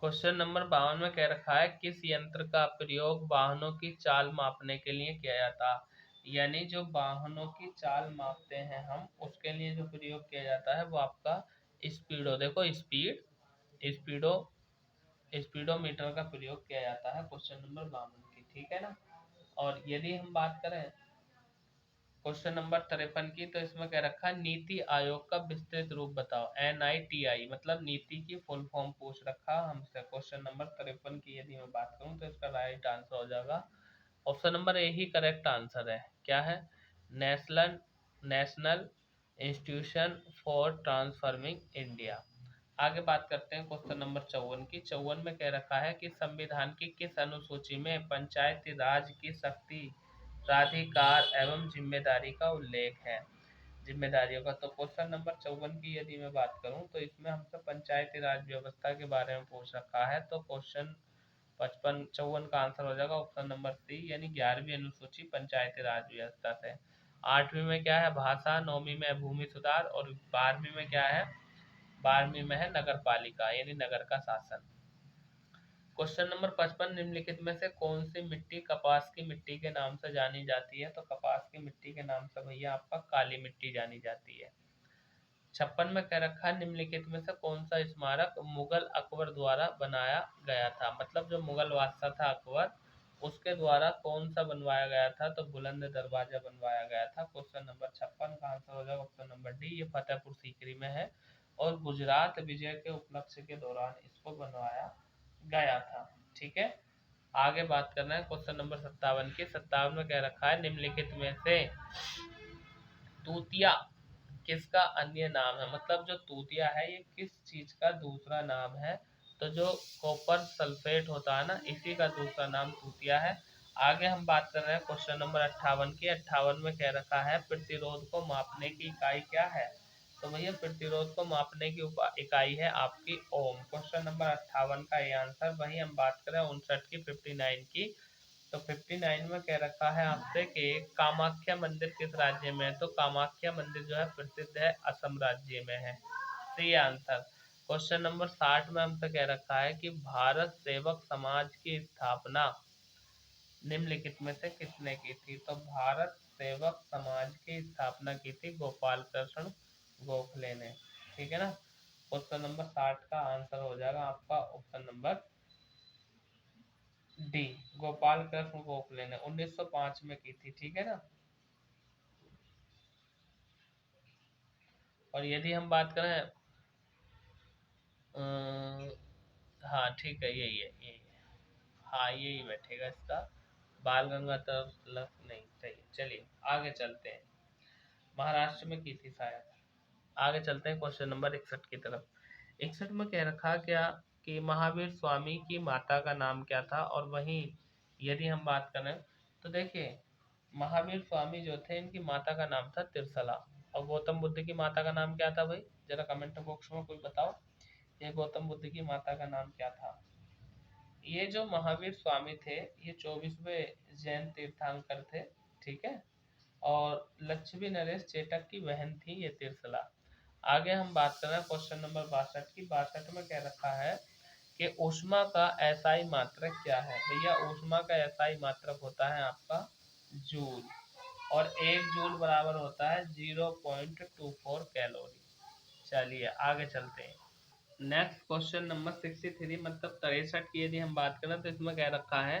क्वेश्चन नंबर 52 में कह रखा है किस यंत्र का प्रयोग वाहनों की चाल मापने के लिए किया जाता है, यानी जो वाहनों की चाल मापते हैं हम उसके लिए जो प्रयोग किया जाता है वो आपका स्पीडो, देखो स्पीडो स्पीडोमीटर का प्रयोग किया जाता है क्वेश्चन नंबर 52 की। ठीक है ना, और यदि हम बात करें क्वेश्चन नंबर 53 की तो इसमें क्या रखा है नीति आयोग का विस्तृत रूप बताओ। NITI मतलब नीति की फुल फॉर्म पूछ रखा हमसे। क्वेश्चन नंबर 53 की यदि मैं बात करूं तो इसका राइट आंसर हो जाएगा option number A he correct answer है। क्या है? National national institution for transforming India. आगे बात करते हैं क्वेश्चन नंबर 54 की। 54 में कह रखा है कि संविधान की किस अनुसूची में पंचायती राज की शक्ति, प्राधिकार एवं जिम्मेदारी का उल्लेख है? जिम्मेदारियों का। तो क्वेश्चन नंबर 54 की यदि मैं बात करूं तो इसमें हमसे पंचायती राज व्यवस्था के बारे में पूछ रखा है। तो क्वेश्चन 54 का आंसर हो जाएगा ऑप्शन नंबर सी, यानी 11वीं अनुसूची पंचायती राज व्यवस्था से। 8वीं में क्या है? भाषा। 9वीं में भूमि सुधार। और 12वीं में क्या है? 12वीं में है नगर पालिका, यानी नगर का शासन। क्वेश्चन नंबर 55, निम्नलिखित में से कौन सी मिट्टी कपास की मिट्टी के नाम से जानी जाती है? तो कपास की मिट्टी के नाम से भैया आपका काली मिट्टी जानी जाती है। 56 में कह रखा है निम्नलिखित में से कौन सा स्मारक मुगल अकबर द्वारा बनाया गया था? मतलब जो मुगल बादशाह था अकबर, उसके द्वारा कौन सा बनवाया गया था? तो बुलंद दरवाजा बनवाया गया था। क्वेश्चन नंबर 56 का आंसर हो जाएगा ऑप्शन नंबर डी, ये फतेहपुर सीकरी में है और गुजरात विजय के उपलक्ष्य के दौरान इसको बनवाया गया था। ठीक है, आगे बात करना है क्वेश्चन नंबर 57 की। 57 में कह रखा है निम्नलिखित में से तूतिया किसका अन्य नाम है? मतलब जो तूतिया है ये किस चीज का दूसरा नाम है? तो जो कॉपर सल्फेट होता है ना, इसी का दूसरा नाम तूतिया है। आगे हम बात कर रहे हैं क्वेश्चन नंबर 58 की। 58 में कह रखा है प्रतिरोध को मापने की इकाई क्या है? तो भैया प्रतिरोध को मापने की इकाई है आपकी ओम। क्वेश्चन नंबर 58 का ये आंसर। वही हम बात करें 59 की, 59 की। तो 59 में कह रखा है आपसे कि कामाख्या मंदिर किस राज्य में है? तो कामाख्या मंदिर जो है प्रसिद्ध है असम राज्य में है। C answer. क्वेश्चन नंबर 60 में हमसे कह रखा है कि भारत सेवक समाज की स्थापना निम्नलिखित में से किसने की थी? तो भारत सेवक समाज की स्थापना की थी गोपाल कृष्ण गोखले ने। ठीक है ना। क्वेश्चन नंबर 60 का आंसर हो जाएगा आपका option number D, Gopal Krishna Gokhale ने 1905 में की थी। ठीक है ना। और यदि हम बात करें हाँ ठीक है, यही है। हाँ यही बैठेगा इसका। बाल गंगाधर तिलक नहीं सही। चलिए आगे चलते हैं। महाराष्ट्र में की थी शायद। आगे चलते हैं क्वेश्चन नंबर 61 की तरफ। 61 में कह रखा क्या कि महावीर स्वामी की माता का नाम क्या था? और वहीं यदि हम बात करें तो देखिए महावीर स्वामी जो थे इनकी माता का नाम था तिरसला। और गौतम बुद्ध की माता का नाम क्या था भाई? जरा कमेंट बॉक्स में कोई बताओ, ये गौतम बुद्ध की माता का नाम क्या था? ये जो महावीर स्वामी थे ये 24वें जैन तीर्थंकर थे। ठीक है। और लक्ष्मी नरेश चेटक की बहन थी ये तिरसला। आगे हम बात कर रहे हैं क्वेश्चन नंबर 62 की। 62 में कह रखा है कि ऊष्मा का एसआई मात्रक क्या है? भैया ऊष्मा का एसआई मात्रक होता है आपका जूल। और 1 जूल बराबर होता है 0.24 कैलोरी। चलिए आगे चलते हैं। नेक्स्ट क्वेश्चन नंबर 63 मतलब 63 की यदि हम बात करें तो इसमें कह रखा है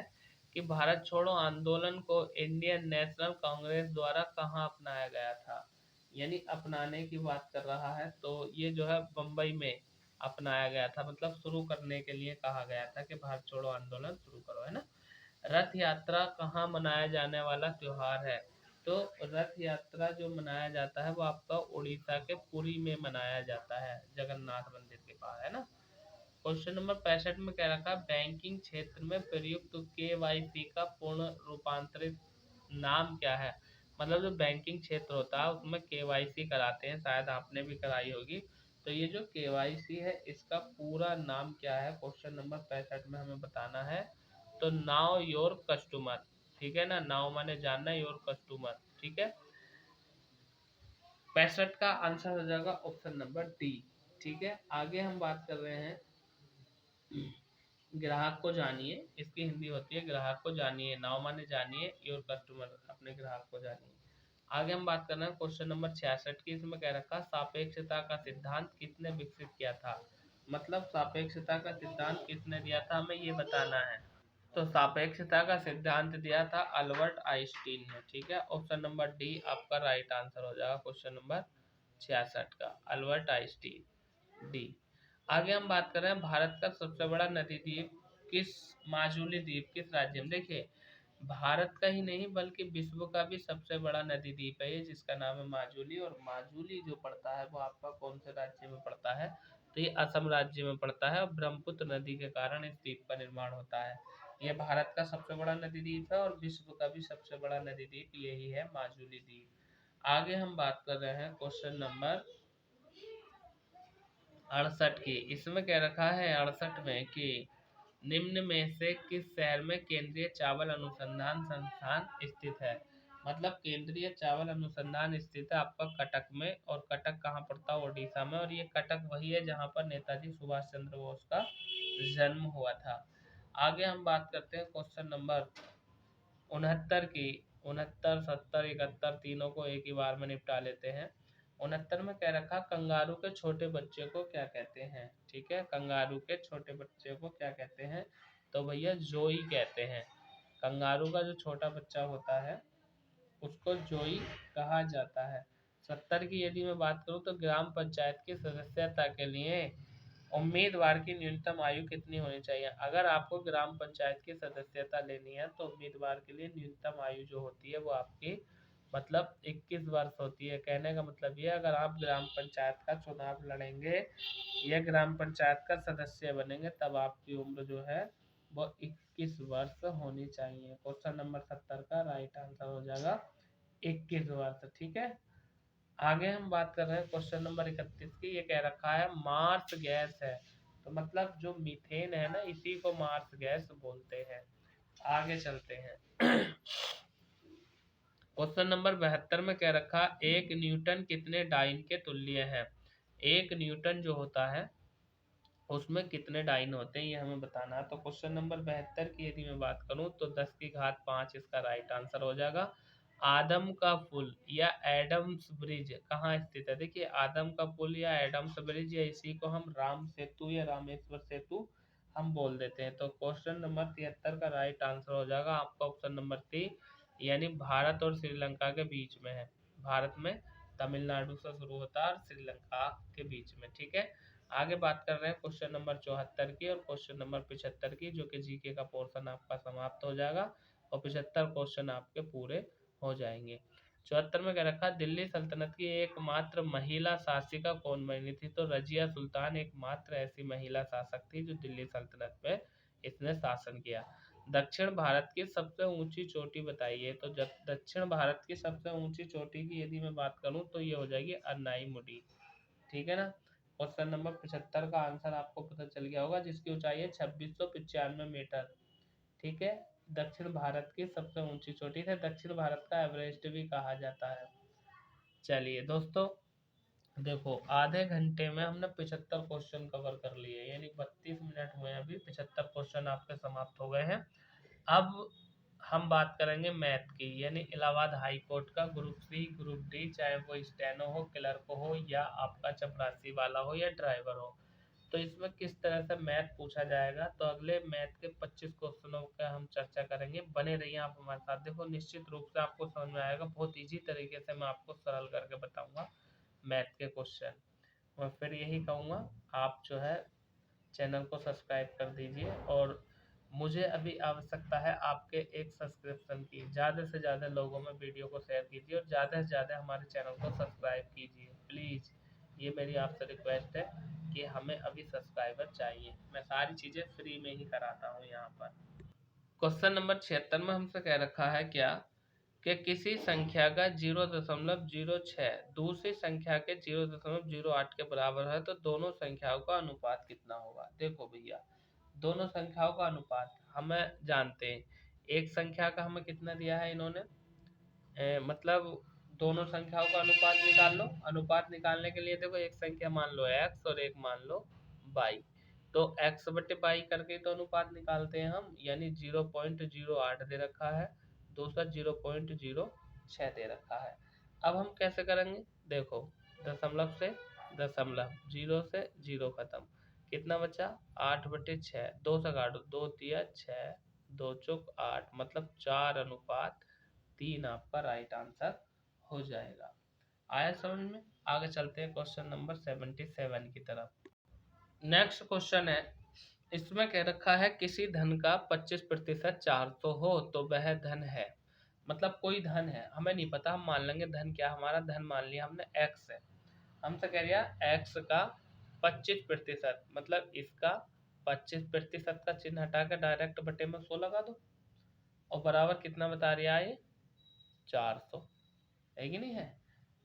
कि भारत छोड़ो आंदोलन को इंडियन नेशनल कांग्रेस द्वारा कहाँ अपनाया गया था? यानी अपनाने की बात कर रहा है तो ये जो है बम्बई में अपनाया गया था। मतलब शुरू करने के लिए कहा गया था कि भारत छोड़ो आंदोलन शुरू करो, है ना। रथ यात्रा कहाँ मनाया जाने वाला त्योहार है? तो रथ यात्रा जो मनाया जाता है वो आपका उड़ीसा के पुरी में मनाया जाता है, जगन्नाथ मंदिर के पास, है ना। क्वेश्चन नंबर 65 में कह रखा है बैंकिंग क्षेत्र में प्रयुक्त केवाईसी का पूर्ण रूपांतरित नाम क्या है? मतलब जो बैंकिंग क्षेत्र होता है उसमें केवाईसी कराते हैं, शायद आपने भी कराई होगी। तो ये जो केवाईसी है इसका पूरा नाम क्या है? क्वेश्चन नंबर 65 में हमें बताना है। तो नाउ योर कस्टमर। ठीक है ना, नाउ माने जानना, योर कस्टमर। ठीक है। 65 का आंसर हो जाएगा ऑप्शन नंबर डी। ठीक है, आगे हम बात कर रहे हैं ग्राहक को जानिए। इसकी हिंदी होती है ग्राहक को जानिए। नाउ माने जानिए, योर कस्टमर अपने ग्राहक को जानिए। आगे हम बात कर रहे हैं क्वेश्चन नंबर 66 की। इसमें कह रखा सापेक्षता का सिद्धांत किसने विकसित किया था? मतलब सापेक्षता का सिद्धांत किसने दिया था हमें ये बताना है। तो सापेक्षता का सिद्धांत दिया था अल्बर्ट आइंस्टीन ने। ठीक है, ऑप्शन नंबर डी आपका राइट आंसर हो जाएगा क्वेश्चन नंबर 66 का, अल्बर्ट आइंस्टीन, डी। आगे हम बात कर रहे हैं भारत का सबसे बड़ा नदी द्वीप किस, माजुली द्वीप किस राज्य में? देखिए भारत का ही नहीं बल्कि विश्व का भी सबसे बड़ा नदी द्वीप है ये, जिसका नाम है माजुली। और माजुली जो पड़ता है वो आपका कौन से राज्य में पड़ता है, तो ये असम राज्य में पड़ता है। और ब्रह्मपुत्र नदी के कारण इस द्वीप का निर्माण होता है। ये भारत का सबसे बड़ा नदी द्वीप है और विश्व का भी सबसे बड़ा नदी द्वीप यही है, माजुली द्वीप। आगे हम बात कर रहे हैं क्वेश्चन नंबर 68 की। इसमें क्या रखा है 68 में कि निम्न में से किस शहर में केंद्रीय चावल अनुसंधान संस्थान स्थित है। मतलब केंद्रीय चावल अनुसंधान स्थित है आपका कटक में। और कटक कहाँ पड़ता है, उड़ीसा में। और ये कटक वही है जहाँ पर नेताजी सुभाष चंद्र बोस का जन्म हुआ था। आगे हम बात करते हैं क्वेश्चन नंबर 69 की। 69, 70, 71 तीनों को एक ही बार में निपटा लेते हैं। 69 में क्या रखा, कंगारू के छोटे बच्चे को क्या कहते हैं। ठीक है, कंगारू के छोटे बच्चे को क्या कहते हैं, तो भैया जोई कहते हैं। कंगारू का जो छोटा बच्चा होता है उसको जोई कहा जाता है। 70 की यदि मैं बात करूं तो ग्राम पंचायत की सदस्यता के लिए उम्मीदवार की न्यूनतम आयु कितनी होनी चाहिए। अगर आपको ग्राम पंचायत की सदस्यता लेनी है तो उम्मीदवार के लिए न्यूनतम आयु जो होती है वो आपकी मतलब 21 वर्ष होती है। कहने का मतलब ये, अगर आप ग्राम पंचायत का चुनाव लड़ेंगे या ग्राम पंचायत का सदस्य बनेंगे तब आपकी उम्र जो है वो 21 वर्ष होनी चाहिए। क्वेश्चन नंबर 70 का राइट आंसर हो जाएगा 21 वर्ष। ठीक है, आगे हम बात कर रहे हैं क्वेश्चन नंबर 31 की। ये कह रखा है मार्स गैस है, तो मतलब जो मीथेन है ना इसी को मार्स गैस बोलते हैं। आगे चलते हैं क्वेश्चन नंबर 72 में कह रखा एक न्यूटन कितने डाइन के तुल्य है। एक न्यूटन जो होता है उसमें कितने डाइन होते हैं ये हमें बताना है। तो क्वेश्चन नंबर 72 की यदि मैं बात करूं तो 10 की घात 5 इसका राइट आंसर हो जाएगा। आदम का पुल या एडम्स ब्रिज कहाँ स्थित है। देखिए आदम का पुल या एडम्स ब्रिज या इसी को हम राम सेतु या रामेश्वर सेतु हम बोल देते हैं। तो क्वेश्चन नंबर 73 का राइट आंसर हो जाएगा आपका ऑप्शन नंबर 3, यानी भारत और श्रीलंका के बीच में है। भारत में तमिलनाडु से शुरू होता है और श्रीलंका के बीच में। ठीक है, आगे बात कर रहे हैं क्वेश्चन नंबर 74 की और क्वेश्चन नंबर 75 की, जो कि जीके का पोर्शन आपका समाप्त हो जाएगा और 75 क्वेश्चन आपके पूरे हो जाएंगे। 74 में क्या रखा, दिल्ली सल्तनत की एकमात्र महिला शासिका कौन बनी थी। तो रजिया सुल्तान एकमात्र ऐसी महिला शासक थी जो दिल्ली सल्तनत पे इसने शासन किया। दक्षिण भारत की सबसे ऊंची चोटी बताइए। तो दक्षिण भारत की सबसे ऊंची चोटी की यदि मैं बात करूं तो ये हो जाएगी अन्नाई मुडी। ठीक है ना, क्वेश्चन नंबर 75 का आंसर आपको पता चल गया होगा, जिसकी ऊंचाई है 2695 मीटर। ठीक है, दक्षिण भारत की सबसे ऊंची चोटी है, दक्षिण भारत का एवरेस्ट भी कहा जाता है। चलिए दोस्तों, देखो आधे घंटे में हमने 75 क्वेश्चन कवर कर लिए, यानी 32 मिनट में अभी 75 क्वेश्चन आपके समाप्त हो गए हैं। अब हम बात करेंगे मैथ की, यानी इलाहाबाद हाई कोर्ट का ग्रुप सी ग्रुप डी, चाहे वो स्टेनो हो, क्लर्क हो या आपका चपरासी वाला हो या ड्राइवर हो, तो इसमें किस तरह से मैथ पूछा जाएगा। तो अगले मैथ के 25 क्वेश्चनों का हम चर्चा करेंगे। बने रहिए आप हमारे साथ। देखो निश्चित रूप से आपको समझ में आएगा, बहुत इजी तरीके से मैं आपको सरल करके बताऊंगा मैथ के क्वेश्चन। मैं फिर यही कहूँगा, आप जो है चैनल को सब्सक्राइब कर दीजिए। और मुझे अभी आवश्यकता है आपके एक सब्सक्रिप्शन की। ज़्यादा से ज़्यादा लोगों में वीडियो को शेयर कीजिए और ज़्यादा से ज़्यादा हमारे चैनल को सब्सक्राइब कीजिए प्लीज़। ये मेरी आपसे रिक्वेस्ट है कि हमें अभी सब्सक्राइबर चाहिए। मैं सारी चीज़ें फ्री में ही कराता हूँ यहाँ पर। क्वेश्चन नंबर 76 में हमसे कह रखा है क्या कि किसी संख्या का 0.06 दूसरी संख्या के 0.08 के बराबर है तो दोनों संख्याओं का अनुपात कितना होगा। देखो भैया, दोनों संख्याओं का अनुपात हमें जानते हैं। एक संख्या का हमें कितना दिया है इन्होंने, मतलब दोनों संख्याओं का अनुपात निकाल लो। अनुपात निकालने के लिए देखो, एक संख्या मान लो x और एक मान लो y, तो x बटे बाई करके तो अनुपात निकालते हैं हम, यानी 0.08 दे रखा है, दूसरा 0.06 दे रखा है। अब हम कैसे करेंगे, देखो दशमलव से दशमलव, जीरो से जीरो खत्म, कितना बचा 8/6, दो से काटो, 2 तिया 6, 2 चौक 8, मतलब 4:3 आपका राइट आंसर हो जाएगा। आया समझ में। आगे चलते हैं क्वेश्चन नंबर 77 की तरफ। नेक्स्ट क्वेश्चन है इसमें कह रखा है किसी धन का 25% 400 हो तो वह धन है। मतलब कोई धन है, हमें नहीं पता, हम मान लेंगे धन क्या, हमारा धन मान लिया हमने एक्स है। हमसे कह रिया एक्स का 25%, मतलब इसका 25% का चिन्ह हटा के डायरेक्ट बटे में 100 लगा दो, और बराबर कितना बता रहा है ये 400, है कि नहीं है।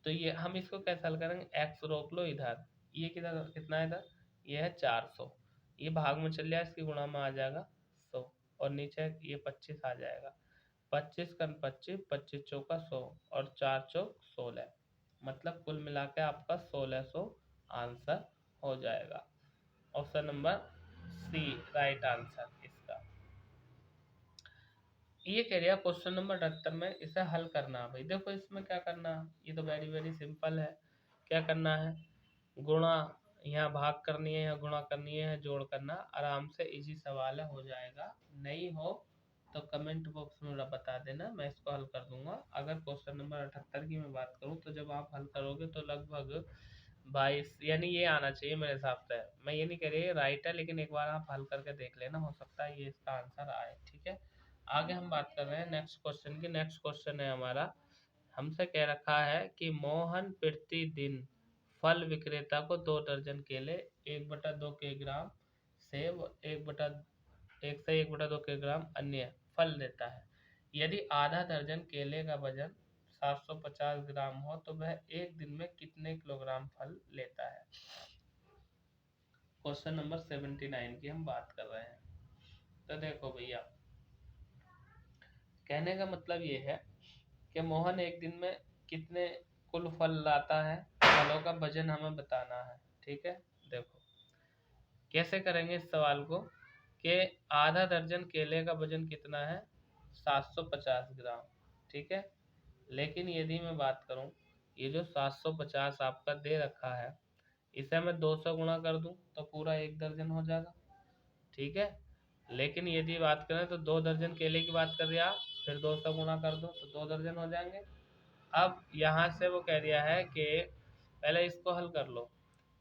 तो ये हम इसको कैसे हल करेंगे, एक्स रोक लो इधर, ये किधर कितना है इधर, ये है 400, ये भाग में चल जाए, इसकी गुणा में आ जाएगा 100, और नीचे ये 25 आ जाएगा, 25 का 25, 25 चौका 100, और 4 चौक 16, मतलब कुल मिला के आपका 1600 आंसर हो जाएगा। Option number C right answer इसका। ये कह रहा क्वेश्चन नंबर 78 में इसे हल करना। भाई देखो इसमें क्या करना है, ये तो वेरी वेरी सिंपल है। क्या करना है, गुणा, यहाँ भाग करनी है, यहाँ गुणा करनी है, जोड़ करना, आराम से इजी सवाल है, हो जाएगा। नहीं हो तो कमेंट बॉक्स में बता देना, मैं इसको हल कर दूंगा। अगर क्वेश्चन नंबर 78 की मैं बात करूँ तो जब आप हल करोगे तो लगभग 22, यानी ये आना चाहिए मेरे हिसाब से। मैं ये नहीं कह रही राइट है, लेकिन एक बार आप हल करके देख लेना, हो सकता है ये इसका आंसर आए। ठीक है, आगे हम बात कर रहे हैं नेक्स्ट क्वेश्चन की। नेक्स्ट क्वेश्चन है हमारा, हमसे कह रखा है कि मोहन प्रतिदिन फल विक्रेता को 2 दर्जन केले, 1/2 किलोग्राम सेब, 1 से 1/2 किलोग्राम अन्य फल देता है। यदि आधा दर्जन केले का वजन 750 ग्राम हो तो वह एक दिन में कितने किलोग्राम फल लेता है। क्वेश्चन नंबर 79 की हम बात कर रहे हैं। तो देखो भैया, कहने का मतलब ये है कि मोहन एक दिन में कितने कुल फल लाता है, फलों का वजन हमें बताना है। ठीक है, देखो कैसे करेंगे इस सवाल को, कि आधा दर्जन केले का वजन कितना है 750 ग्राम। ठीक है, लेकिन यदि मैं बात करूं, ये जो 750 आपका दे रखा है, इसे मैं 200 गुणा कर दूं तो पूरा 1 दर्जन हो जाएगा। ठीक है, लेकिन यदि बात करें तो 2 दर्जन केले की बात कर रहे आप, फिर 200 गुणा कर दो तो 2 दर्जन हो जाएंगे। अब यहाँ से वो कह दिया है कि पहले इसको हल कर लो,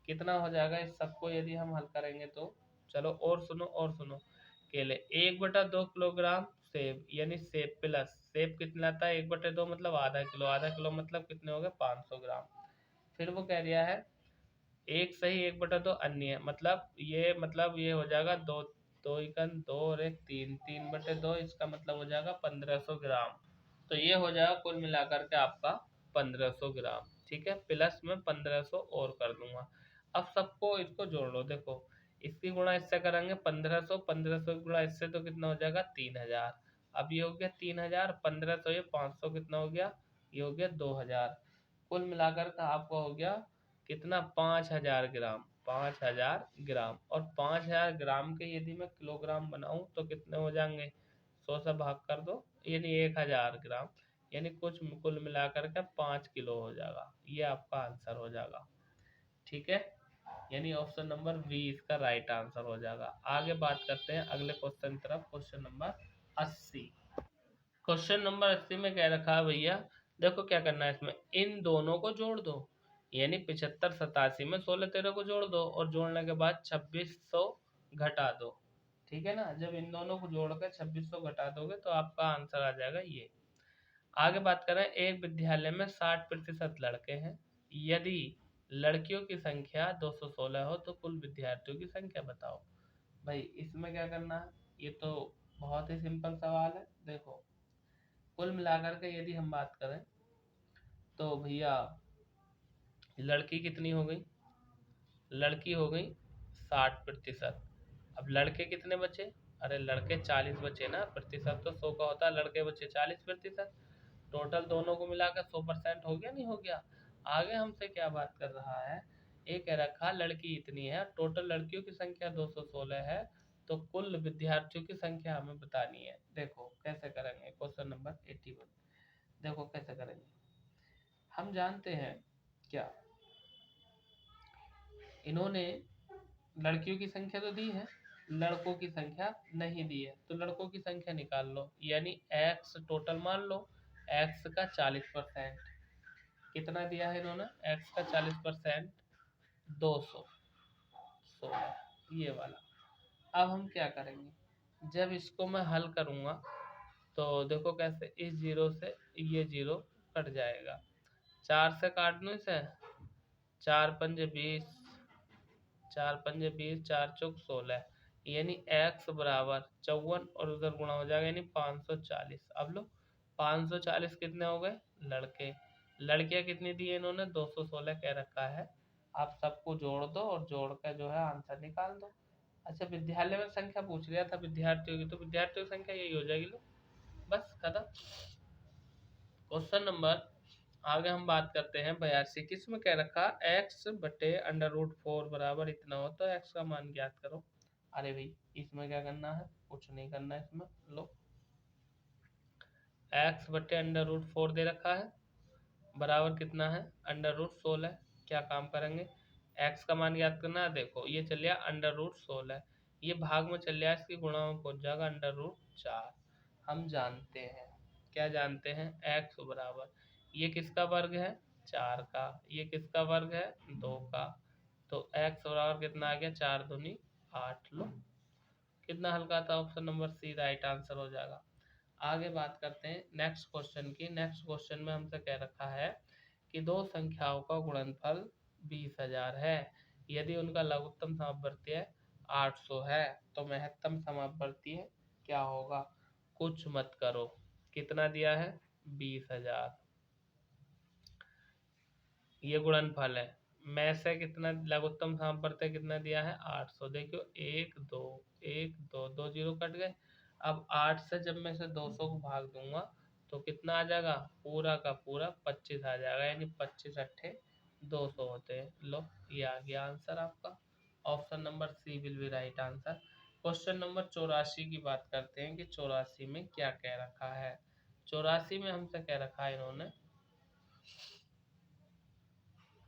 कितना हो जाएगा इस सबको यदि हम हल करेंगे तो। चलो और सुनो और सुनो, केले 1/2 किलोग्राम सेब, यानी सेब प्लस सेब कितना आता है 1/2, मतलब आधा किलो, आधा किलो मतलब कितने हो गए 500 ग्राम। फिर वो कह दिया है एक सही 1/2 अन्य, मतलब ये हो जाएगा दो, दो इकन दो और एक तीन, 3/2, इसका मतलब हो जाएगा 1500 ग्राम। तो ये हो जाएगा कुल मिलाकर के आपका 1500 ग्राम। ठीक है, प्लस में 1500 और कर दूंगा। अब सबको इसको जोड़ लो, देखो इसकी गुणा इससे करेंगे 1500, 1500 गुणा इससे तो कितना हो जाएगा 3000। अब ये हो गया 3000, 1500 ये 500 कितना हो गया, ये हो गया 2000। कुल मिलाकर का आपका हो गया कितना 5000 ग्राम, 5000 ग्राम। और 5000 ग्राम के यदि मैं किलोग्राम बनाऊं तो कितने हो जाएंगे, 100 से भाग कर दो, यानी 1000 ग्राम, यानी कुछ कुल मिलाकर के 5 किलो हो जाएगा। ये आपका आंसर हो जाएगा। ठीक है, यानी ऑप्शन नंबर बी इसका राइट आंसर हो जाएगा। आगे बात करते हैं अगले क्वेश्चन की तरफ, क्वेश्चन नंबर 80। क्वेश्चन नंबर 80 में क्या रखा है भैया, देखो क्या करना है इसमें, इन दोनों को जोड़ दो, यानी 75 87 में 16 13 को जोड़ दो, और जोड़ने के बाद 2600 घटा दो। ठीक है ना, जब इन दोनों को जोड़कर 2600 घटा दोगे तो आपका आंसर आ जाएगा ये। आगे बात करें, एक विद्यालय में 60% लड़के हैं, यदि लड़कियों की संख्या 216 हो तो कुल विद्यार्थियों की संख्या बताओ। भाई इसमें क्या करना है, ये तो बहुत ही सिंपल सवाल है। देखो कुल मिलाकर के यदि हम बात करें तो भैया लड़की कितनी हो गई, लड़की हो गई 60%। अब लड़के कितने बचे, अरे लड़के 40 बचे ना, प्रतिशत तो 100 का होता है, लड़के बचे 40%, टोटल दोनों को मिलाकर 100% हो गया, नहीं हो गया। आगे हमसे क्या बात कर रहा है, एक कह रखा लड़की इतनी है, टोटल लड़कियों की संख्या 216 है, तो कुल विद्यार्थियों की संख्या हमें बतानी है। देखो कैसे करेंगे, क्वेश्चन नंबर 81, देखो कैसे करेंगे। हम जानते हैं क्या, इन्होंने लड़कियों की संख्या तो दी है, लड़कों की संख्या नहीं दी है, तो लड़कों की संख्या निकाल लो, यानी एक्स टोटल मान लो, एक्स का 40%, कितना दिया है इन्होंने, एक्स का 40%, 216, ये वाला। अब हम क्या करेंगे, जब इसको मैं हल करूँगा तो देखो कैसे, इस जीरो से ये जीरो कट जाएगा, 4 से काट दूँ इसे, 4×5 = 20, 4×5 = 20, 4×4 = 16, यानी x बराबर 54 और उधर गुणा हो जाएगा, यानी 540। अब लो 540 कितने हो गए लड़के, लड़कियां कितनी दी है इन्होंने, 216 कह रखा है। आप सबको जोड़ दो और जोड़ कर जो है आंसर निकाल दो। अच्छा, विद्यालय में संख्या पूछ लिया था विद्यार्थियों की, तो विद्यार्थियों की संख्या यही हो जाएगी, लो बस खत्म। क्वेश्चन नंबर आगे हम बात करते हैं 82, किसमें कह रखा x/√4 बराबर इतना हो तो x का मान ज्ञात करो। अरे भाई इसमें क्या करना है, कुछ नहीं करना है इसमें, लो x/√4 दे रखा है बराबर कितना है √16, क्या काम करेंगे, x का मान ज्ञात करना है। देखो ये चल गया √16, ये भाग में चल गया, इसकी गुणा में पहुंच जाएगा √4। हम जानते हैं, क्या जानते हैं, x बराबर, ये किसका वर्ग है 4 का, ये किसका वर्ग है 2 का, तो x बराबर कितना आ गया 4 दूनी 8। लो कितना हल्का था, option number C right answer हो जाएगा। आगे बात करते हैं नेक्स्ट क्वेश्चन की। नेक्स्ट क्वेश्चन में हमसे कह रखा है कि दो संख्याओं का गुणनफल 20,000 है, यदि उनका लघुत्तम समवर्ती 800 है तो महत्तम समवर्ती क्या होगा, कुछ मत करो, कितना दिया है 20,000, ये गुणनफल है, में से कितना लघुत्तम समवर्ती कितना दिया है 800, देखो 1 2 1 2 2 जीरो कट गए। अब 8 से जब मैं से 200 को भाग दूंगा तो कितना आ जाएगा, पूरा का पूरा 25 आ जाएगा, यानी 25×8 200 होते हैं। लो ये आ गया आंसर आपका, option number C will be right answer. Question number 84 की बात करते हैं कि 84 में क्या कह रखा है। 84 में हमसे कह रखा है इन्होंने,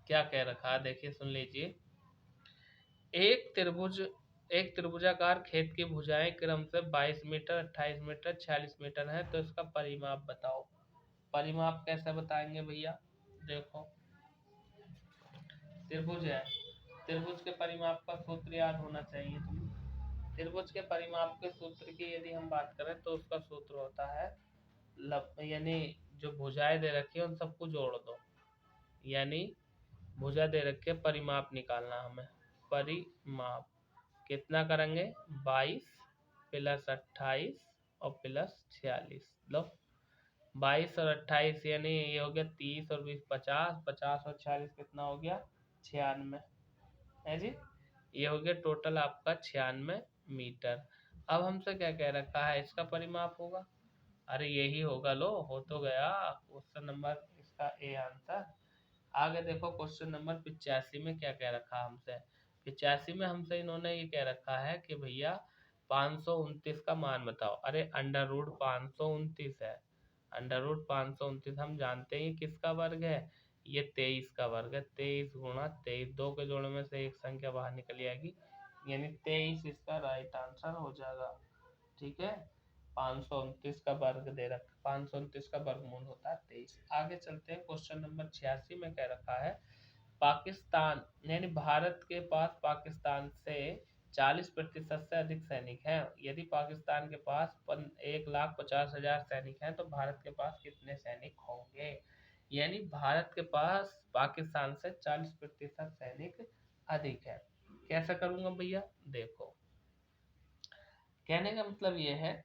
क्या कह रखा है देखिए सुन लीजिए, एक त्रिभुजाकार खेत की भुजाएं क्रम से 22 मीटर, 28 मीटर, 46 मीटर है, तो इसका परिमाप बताओ। परिमाप कैसे बताएंगे भैया, देखो त्रिभुज है, त्रिभुज के परिमाप का सूत्र याद होना चाहिए तुम्हें। त्रिभुज के परिमाप के सूत्र की यदि हम बात करें तो उसका सूत्र होता है यानी जो भुजाएं दे रखी है उन सबको जोड़ दो, यानी भुजा दे रखे परिमाप निकालना हमें, परिमाप कितना करेंगे 22 + 28 और +46। लो 22 और 28 यानी ये हो गया 30 और 20 50, 50 और 46 कितना हो गया 96 है जी, ये हो गया टोटल आपका 96 मीटर। अब हमसे क्या कह रखा है, इसका परिमाप होगा, अरे यही होगा, लो हो तो गया क्वेश्चन नंबर इसका ए आंसर। आगे देखो क्वेश्चन नंबर 85 में क्या कह रखा है हमसे। 85 में हमसे इन्होंने ये कह रखा है कि भैया 529 का मान बताओ। अरे √529 है, √529 हम जानते हैं किसका वर्ग है, ये 23 का वर्ग है, 23 × 23, 2 के जोड़े में से एक संख्या बाहर निकल जाएगी, यानी 23 इसका राइट आंसर हो जाएगा। ठीक है, 529 का वर्ग दे रखा, 529 का वर्गमूल होता है 23। आगे चलते हैं, क्वेश्चन नंबर 86 में कह रखा है पाकिस्तान यानी भारत के पास पाकिस्तान से 40% से अधिक सैनिक हैं, यदि पाकिस्तान के पास 1,50,000 सैनिक हैं तो भारत के पास कितने सैनिक होंगे, यानी भारत के पास पाकिस्तान से 40% सैनिक अधिक है। कैसा करूंगा भैया, देखो कहने का मतलब ये है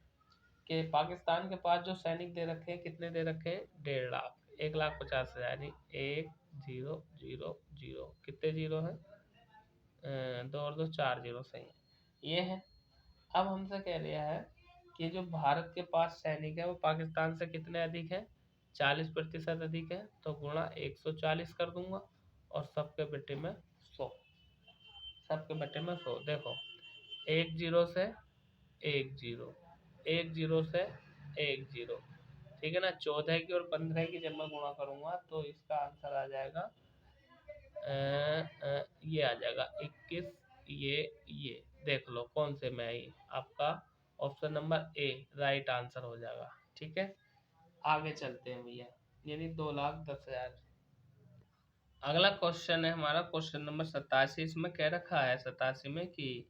कि पाकिस्तान के पास जो सैनिक दे रखे हैं, कितने दे रखे हैं 1.5 लाख, 1,50,000, यानी 1,0,0,0 कितने जीरो है, 2 और 2 4 जीरो, सही है, ये है। अब हमसे कह लिया है कि जो भारत के पास सैनिक है वो पाकिस्तान से कितने अधिक है, 40% अधिक है, तो गुणा 140 कर दूंगा और सबके बेटे में 100, सबके बटे में 100। देखो 1 जीरो से 1 जीरो, 1 जीरो से 1 जीरो, ठीक है ना, 14 की और 15 की जब मैं गुणा करूंगा तो इसका आंसर आ जाएगा ये आ जाएगा 21, ये देख लो कौन से में आई, आपका option number A right answer हो जाएगा। ठीक है, आगे चलते हैं भैया, यानी 2,10,000। अगला क्वेश्चन है हमारा क्वेश्चन नंबर 87, इसमें कह रखा है 87 में कि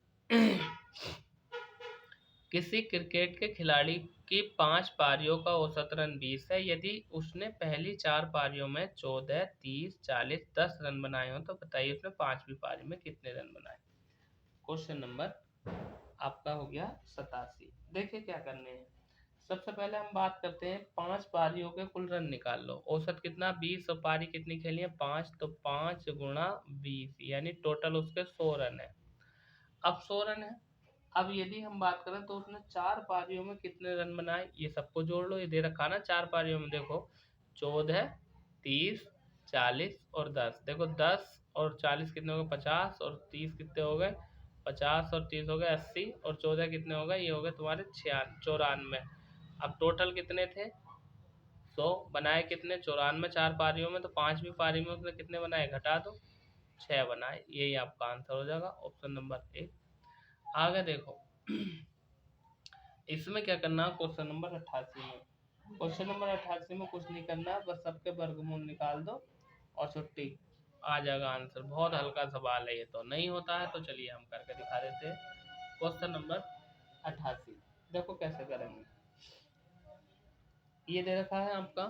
किसी क्रिकेट के खिलाड़ी की 5 पारियों का औसत रन 20 है। यदि उसने पहली 4 पारियों में 14, 30, 40, 10 रन बनाए हो तो बताइए उसने 5वीं पारी में कितने रन बनाए। क्वेश्चन नंबर आपका हो गया 87। देखिए क्या करने हैं। सबसे पहले हम बात करते हैं 5 पारियों के कुल रन निकाल लो। औसत कितना 20 और पारी कितनी खेली है 5, तो 5 गुणा 20 यानी टोटल उसके 100 रन है। अब 100 रन है। अब यदि हम बात करें तो उसने 4 पारियों में कितने रन बनाए, ये सबको जोड़ लो। ये दे रखा ना 4 पारियों में, देखो 14, 30, 40 और 10। देखो 10 और 40 कितने हो गए 50, और 30 कितने हो गए 50 और 30 हो गए 80, और 14 कितने हो गए, ये हो गए तुम्हारे 94। अब टोटल कितने थे 100, बनाए कितने 94 4 पारियों में, तो 5वीं पारी में उसने कितने बनाए घटा दो 6 बनाए। यही आपका आंसर हो जाएगा ऑप्शन नंबर 1। आगे देखो इसमें क्या करना है क्वेश्चन नंबर 88 में। क्वेश्चन नंबर 88 में कुछ नहीं करना, बस सबके वर्गमूल निकाल दो और छुट्टी, आ जाएगा आंसर। बहुत हल्का सवाल है ये, तो नहीं होता है तो चलिए हम करके दिखा देते हैं। क्वेश्चन नंबर 88 देखो कैसे करेंगे। ये दे रखा है आपका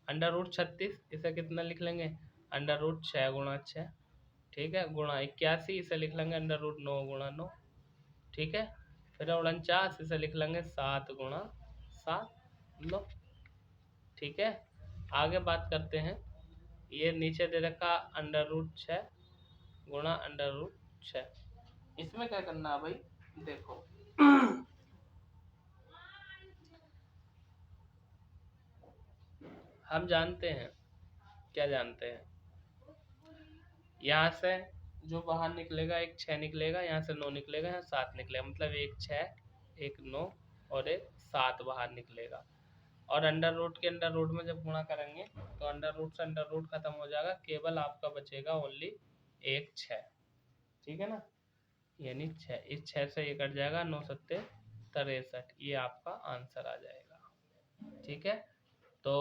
√36, इसे कितना लिख लेंगे √6 गुणा 6, ठीक है, गुणा 81, इसे लिख लेंगे √9 गुणा 9, ठीक है। फिर 49, इसे लिख लेंगे 7 गुणा 7, लो, ठीक है। आगे बात करते हैं। ये नीचे दे रखा √6 गुणा √6। इसमें क्या करना है भाई, देखो हम जानते हैं, क्या जानते हैं, यहाँ से जो बाहर निकलेगा एक 6 निकलेगा, यहाँ से 9 निकलेगा, यहाँ 7 निकलेगा, मतलब एक 6 एक 9 और एक 7 बाहर निकलेगा। और अंडर रूट के अंडर रूट में जब गुणा करेंगे तो अंडर रूट से अंडर रूट खत्म हो जाएगा, केवल आपका बचेगा ओनली एक 6, ठीक है ना, यानी 6, इस 6 से ये कट जाएगा 9 सत्ते 63, ये आपका आंसर आ जाएगा, ठीक है। तो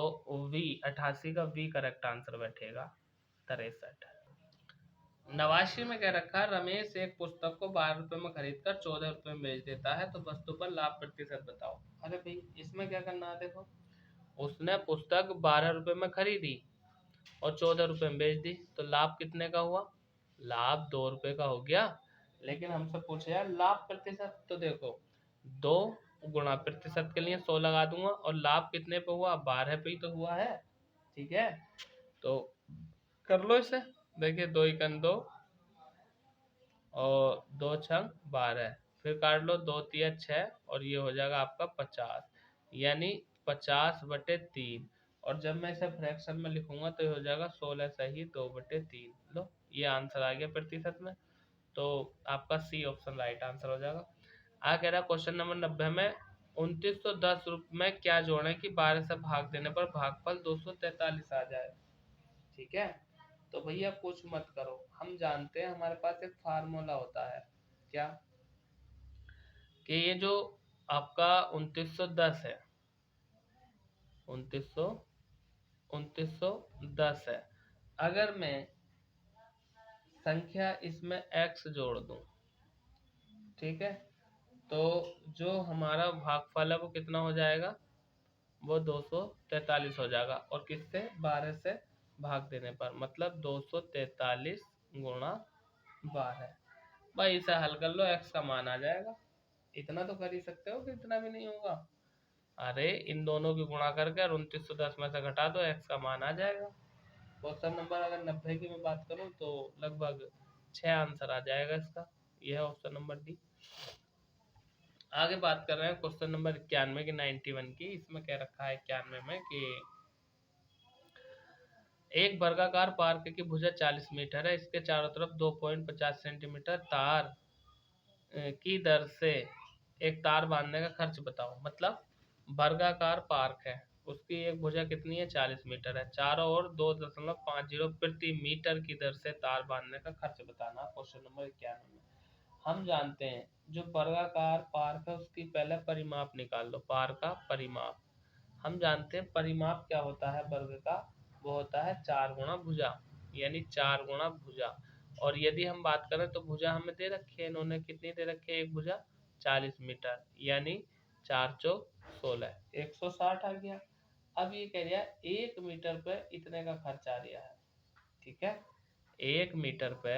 V 88 का V करेक्ट आंसर बैठेगा 63। 89 में क्या रखा, रमेश एक पुस्तक को 12 रुपए में खरीद कर 14 रुपए में बेच देता है, तो वस्तु पर लाभ प्रतिशत बताओ। अरे भाई इसमें क्या करना है, देखो उसने पुस्तक 12 रुपए में खरीदी और 14 रुपए में बेच दी, तो लाभ कितने का हुआ, लाभ 2 रुपए का हो गया। लेकिन हमसे पूछे यार लाभ प्रतिशत, तो देखो 2 गुणा प्रतिशत के लिए 100 लगा दूंगा, और लाभ कितने पे हुआ 12 पे ही तो हुआ है, ठीक है। तो कर लो इसे, देखिए 2 एकन 2 और 2 छंग 12, फिर काट लो 2 तिया 6, और ये हो जाएगा आपका 50, यानी 50/3। और जब मैं इसे फ्रैक्शन में लिखूंगा तो ये हो जाएगा 16 सही 2/3। लो ये आंसर आ गया प्रतिशत में, तो आपका सी ऑप्शन राइट आंसर हो जाएगा। आ कह रहा क्वेश्चन नंबर 90 में 2910 में क्या जोड़ें कि 12 से भाग देने पर भागफल 243 आ जाए, ठीक है। तो भैया कुछ मत करो, हम जानते हैं हमारे पास एक फार्मूला होता है, क्या, कि ये जो आपका 2910 है, 2910 है, अगर मैं संख्या इसमें x जोड़ दूं, ठीक है, तो जो हमारा भागफल है वो कितना हो जाएगा, वो 243 हो जाएगा, और किससे 12 से भाग देने पर, मतलब 243 गुणा 12। भाई इसे हल कर लो, x का मान आ जाएगा। इतना तो कर ही सकते हो कि इतना भी नहीं होगा। अरे इन दोनों की गुणा करके और 2910 में से घटा दो, x का मान आ जाएगा। क्वेश्चन नंबर अगर 90 की मैं बात करूं तो लगभग 6 आंसर आ जाएगा इसका, यह है ऑप्शन नंबर डी। आगे बात कर रहे हैं क्वेश्चन नंबर 91 की 91 की। इसमें क्या रखा है 91 में कि एक वर्गाकार पार्क की भुजा 40 मीटर है, इसके चारों तरफ 2.50 सेंटीमीटर तार की दर से एक तार बांधने का खर्च बताओ। मतलब वर्गाकार पार्क है, उसकी एक भुजा कितनी है 40 मीटर है, चारों ओर 2.50 प्रति मीटर की दर से तार बांधने का खर्च बताना। क्वेश्चन नंबर 91 में हम जानते हैं जो वर्गाकार पार्क है उसकी पहले परिमाप निकाल लो, पार का परिमाप। हम जानते हैं परिमाप क्या होता है वर्ग का, वो होता है 4 गुणा भुजा, यानी 4 गुणा भुजा। और यदि हम बात करें तो भुजा हमें दे रखी है, इन्होंने कितनी दे रखी है, एक भुजा 40 मीटर, यानी 4 चौक 16, 160 आ गया। अब ये कह रहा है 1 मीटर पे इतने का खर्च आ रहा है, ठीक है। 1 मीटर पे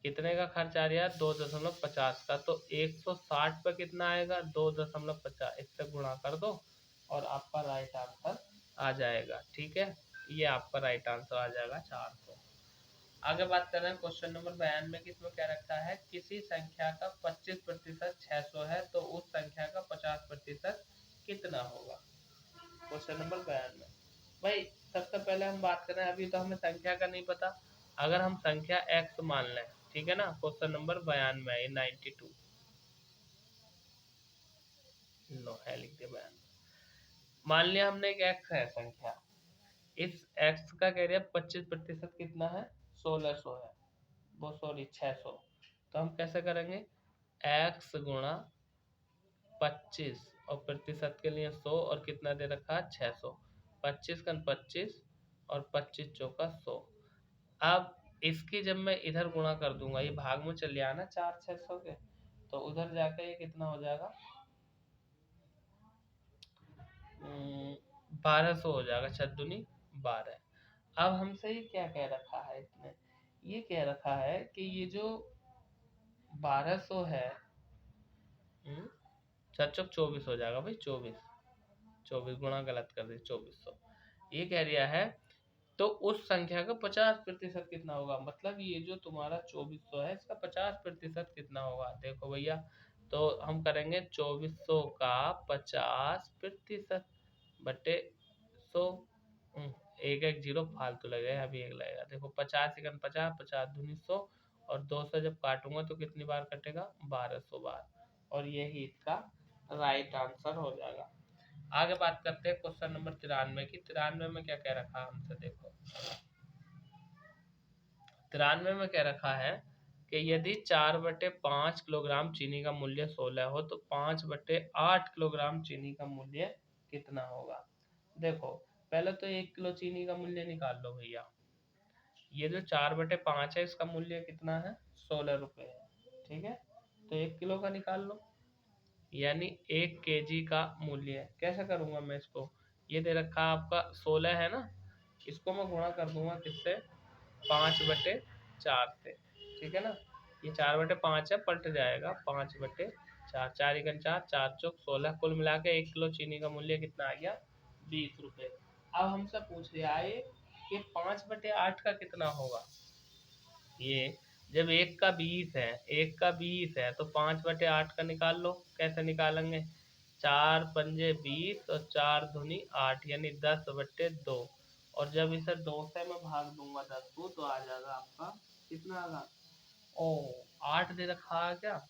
कितने का खर्च आ रहा है, 2.50 का। तो 160 पे कितना आएगा, 2.50, इससे गुणा कर दो और आपका राइट आंसर आ जाएगा, ठीक है। ये आपका राइट आंसर आ जाएगा 400। आगे बात कर रहे हैं क्वेश्चन नंबर 92 की। इसमें क्या रखा है, किसी संख्या का 25% 600 है तो उस संख्या का 50% कितना होगा। क्वेश्चन नंबर 92 भाई, सबसे पहले हम बात करें, अभी तो हमें संख्या का नहीं पता। अगर हम संख्या x मान लें, ठीक है ना, क्वेश्चन नंबर 92 है, 92 नो है, लिख दिया 92। मान लिया हमने एक x है संख्या, इस x का कह रहे हैं 25% कितना है, 1600 है, वो सॉरी 600। तो हम कैसे करेंगे, x गुणा 25 और प्रतिशत के लिए 100 और कितना दे रखा है 600, 25 का 25 और 25 चौका 100। अब इसकी जब मैं इधर गुणा कर दूंगा, ये भाग में चल आना 4 600 के, तो उधर जाकर ये कितना हो जाएगा, 1200 हो जाएगा, 6 दूनी 12। अब हमसे ये क्या कह रखा है, इसने ये कह रखा है कि ये जो 1200 है, 4 चौक 24 हो जाएगा भाई, 24 24 गुणा गलत कर दी, 2400। ये कह रहा है तो उस संख्या का 50% कितना होगा, मतलब ये जो तुम्हारा 2400 है इसका 50% कितना होगा। देखो भैया, तो हम करेंगे 2400 का 50% बटे 100। एक एक जीरो फालतू लगेगा, अभी एक लगेगा। देखो 50 एकन 50, 50 दूनी 100 और 2 से जब काटूंगा तो कितनी बार कटेगा, 1200 बार, और यही इसका राइट आंसर हो जाएगा। आगे बात करते हैं क्वेश्चन नंबर 93 की। 93 में क्या कह रखा है हमसे, देखो 93 में कह रखा है कि यदि 4/5 किलोग्राम चीनी का मूल्य 16 हो तो 5/8 किलोग्राम चीनी का मूल्य कितना होगा। देखो पहले तो 1 किलो चीनी का मूल्य निकाल लो भैया। ये जो 4/5 है इसका मूल्य कितना है, 16 रुपये है, ठीक है। तो 1 किलो का निकाल लो, यानी 1 केजी का मूल्य है। कैसे करूंगा मैं इसको, ये दे रखा आपका 16 है ना, इसको मैं गुणा कर दूंगा किससे, 5/4 से, ठीक है ना। ये 4/5 है, पलट जाएगा 5/4, 4 एकन 4, 4 चौक 16, कुल मिला के 1 किलो चीनी का मूल्य कितना आ गया, 20 रुपये। अब हमसे पूछ रहा है कि 5/8 का कितना होगा। ये जब 1 का 20 है, 1 का 20 है तो 5/8 का निकाल लो। कैसे निकालेंगे, 4 पंजे 20 और 4 दूनी 8, यानी 10/2। और जब इसे 2 से मैं भाग दूंगा 10 को तो आ जाएगा आपका कितना आएगा, ओ 8 दे रखा है क्या,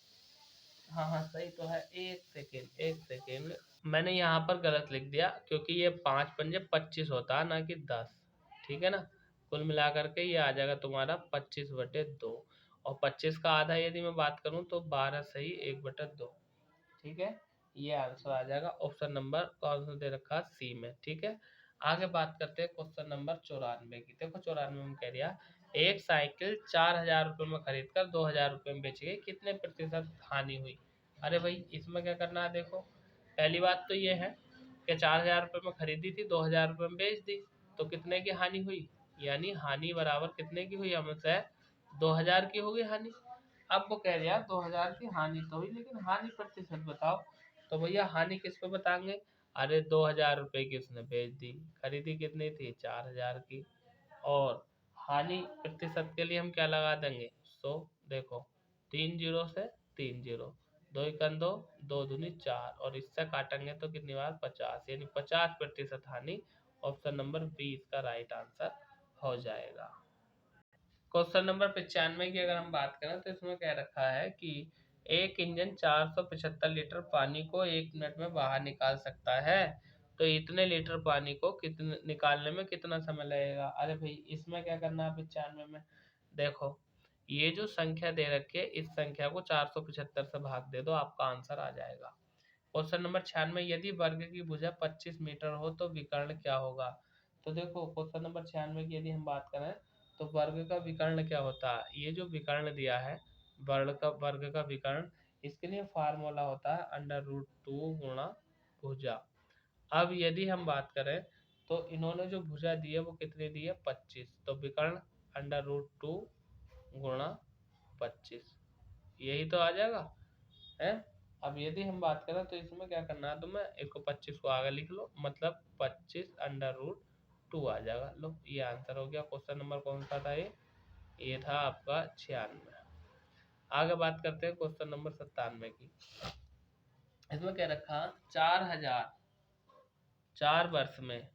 हाँ हाँ सही तो है। एक सेकेंड एक सेकेंड, मैंने यहाँ पर गलत लिख दिया क्योंकि ये 5 पंजे 25 होता है ना कि 10, ठीक है ना। कुल मिला करके ये आ जाएगा तुम्हारा 25/2, और 25 का आधा यदि मैं बात करूँ तो 12 सही 1/2, ठीक है। ये आंसर आ जाएगा ऑप्शन नंबर कौन सा दे रखा है, सी में, ठीक है। आगे बात करते हैं क्वेश्चन नंबर 94 की। देखो 94 में कह दिया, एक साइकिल 4000 रुपये में खरीद कर 2000 रुपये में बेची गई, कितने प्रतिशत हानि हुई। अरे भाई इसमें क्या करना है, देखो पहली बात तो ये है कि 4000 रुपये में खरीदी थी, 2000 रुपये में बेच दी, तो कितने की हानि हुई, यानी हानि बराबर कितने की हुई, हमसे 2000 की होगी हानि। अब वो कह रहा है 2000 की हानि तो हुई, लेकिन हानि प्रतिशत बताओ। तो भैया हानि किस पे बताएंगे, अरे 2000 रुपये की उसने बेच दी, खरीदी कितनी थी 4000 की, और हानि प्रतिशत के लिए हम क्या लगा देंगे 100। देखो 3 जीरो से 3 जीरो, 2 एकन 2, 2 दूनी 4, और इससे काटेंगे तो कितनी बार 50, यानी 50% हानि। ऑप्शन नंबर 20 का राइट आंसर हो जाएगा। क्वेश्चन नंबर 95 की अगर हम बात करें तो इसमें कह रखा है कि एक इंजन 475 लीटर पानी को 1 मिनट में बाहर निकाल सकता है, तो इतने लीटर पानी को कितने निकालने में कितना समय लगेगा। अरे भाई इसमें क्या करना है 95 में, देखो ये जो संख्या दे रखी है इस संख्या को 475 से भाग दे दो, आपका आंसर आ जाएगा। क्वेश्चन नंबर 96, यदि वर्ग की भुजा 25 मीटर हो तो विकर्ण क्या होगा। तो देखो क्वेश्चन नंबर 96 की यदि हम बात करें तो वर्ग का विकर्ण क्या होता है, ये जो विकर्ण दिया है वर्ग का विकर्ण, इसके लिए फार्मूला होता है √2 गुणा भुजा। अब यदि हम बात करें तो इन्होंने जो भुजा दी है वो कितनी दी है 25, तो विकर्ण √2 गुणा 25, यही तो आ जाएगा है। अब यदि हम बात करें तो इसमें क्या करना है तुम्हें, एक 25 को आगे लिख लो, मतलब 25 √2 आ जाएगा। लो ये आंसर हो गया। क्वेश्चन नंबर कौन सा था ये था आपका 96। आगे बात करते हैं क्वेश्चन नंबर 97 की। इसमें क्या रखा, 4000 4 वर्ष में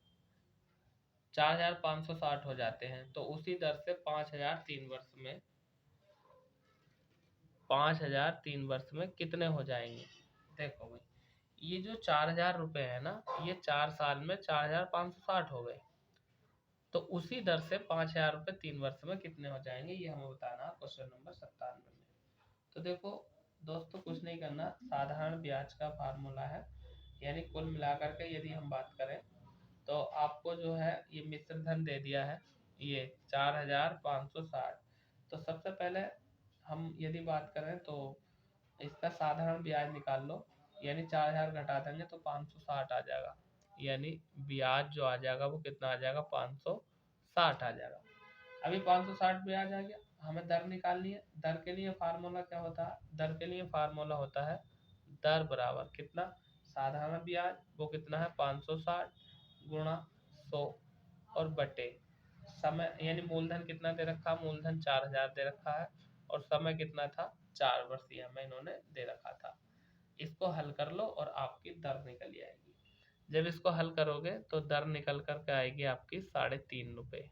4560 हो जाते हैं, तो उसी दर से 5000 3 वर्ष में 5000 3 वर्ष में कितने हो जाएंगे। देखो भाई, ये जो 4000 रुपये है ना, ये 4 साल में 4560 हो गए, तो उसी दर से 5000 रुपये 3 वर्ष में कितने हो जाएंगे, ये हमें बताना है क्वेश्चन नंबर 97 में। तो देखो दोस्तों, कुछ नहीं करना, साधारण ब्याज का फार्मूला है, यानी कुल मिलाकर के यदि हम बात करें तो आपको जो है ये मिश्र धन दे दिया है, ये 4560। तो सबसे पहले हम यदि बात करें तो इसका साधारण ब्याज निकाल लो, यानी 4000 घटा देंगे तो 560 आ जाएगा, यानी ब्याज जो आ जाएगा वो कितना आ जाएगा 560 आ जाएगा। अभी 560 ब्याज आ गया, हमें दर निकालनी है। दर के लिए फार्मूला क्या होता है, दर के लिए फार्मूला होता है दर बराबर कितना, साधारण ब्याज वो कितना है 560 गुणा 100 और बटे समय, यानी मूलधन कितना दे रखा है, मूलधन 4000 दे रखा है, और समय कितना था 4 वर्ष, ये हमें इन्होंने दे रखा था। इसको हल कर लो और आपकी दर निकल आएगी। जब इसको हल करोगे तो दर निकल करके आएगी आपकी 3.5 रुपये,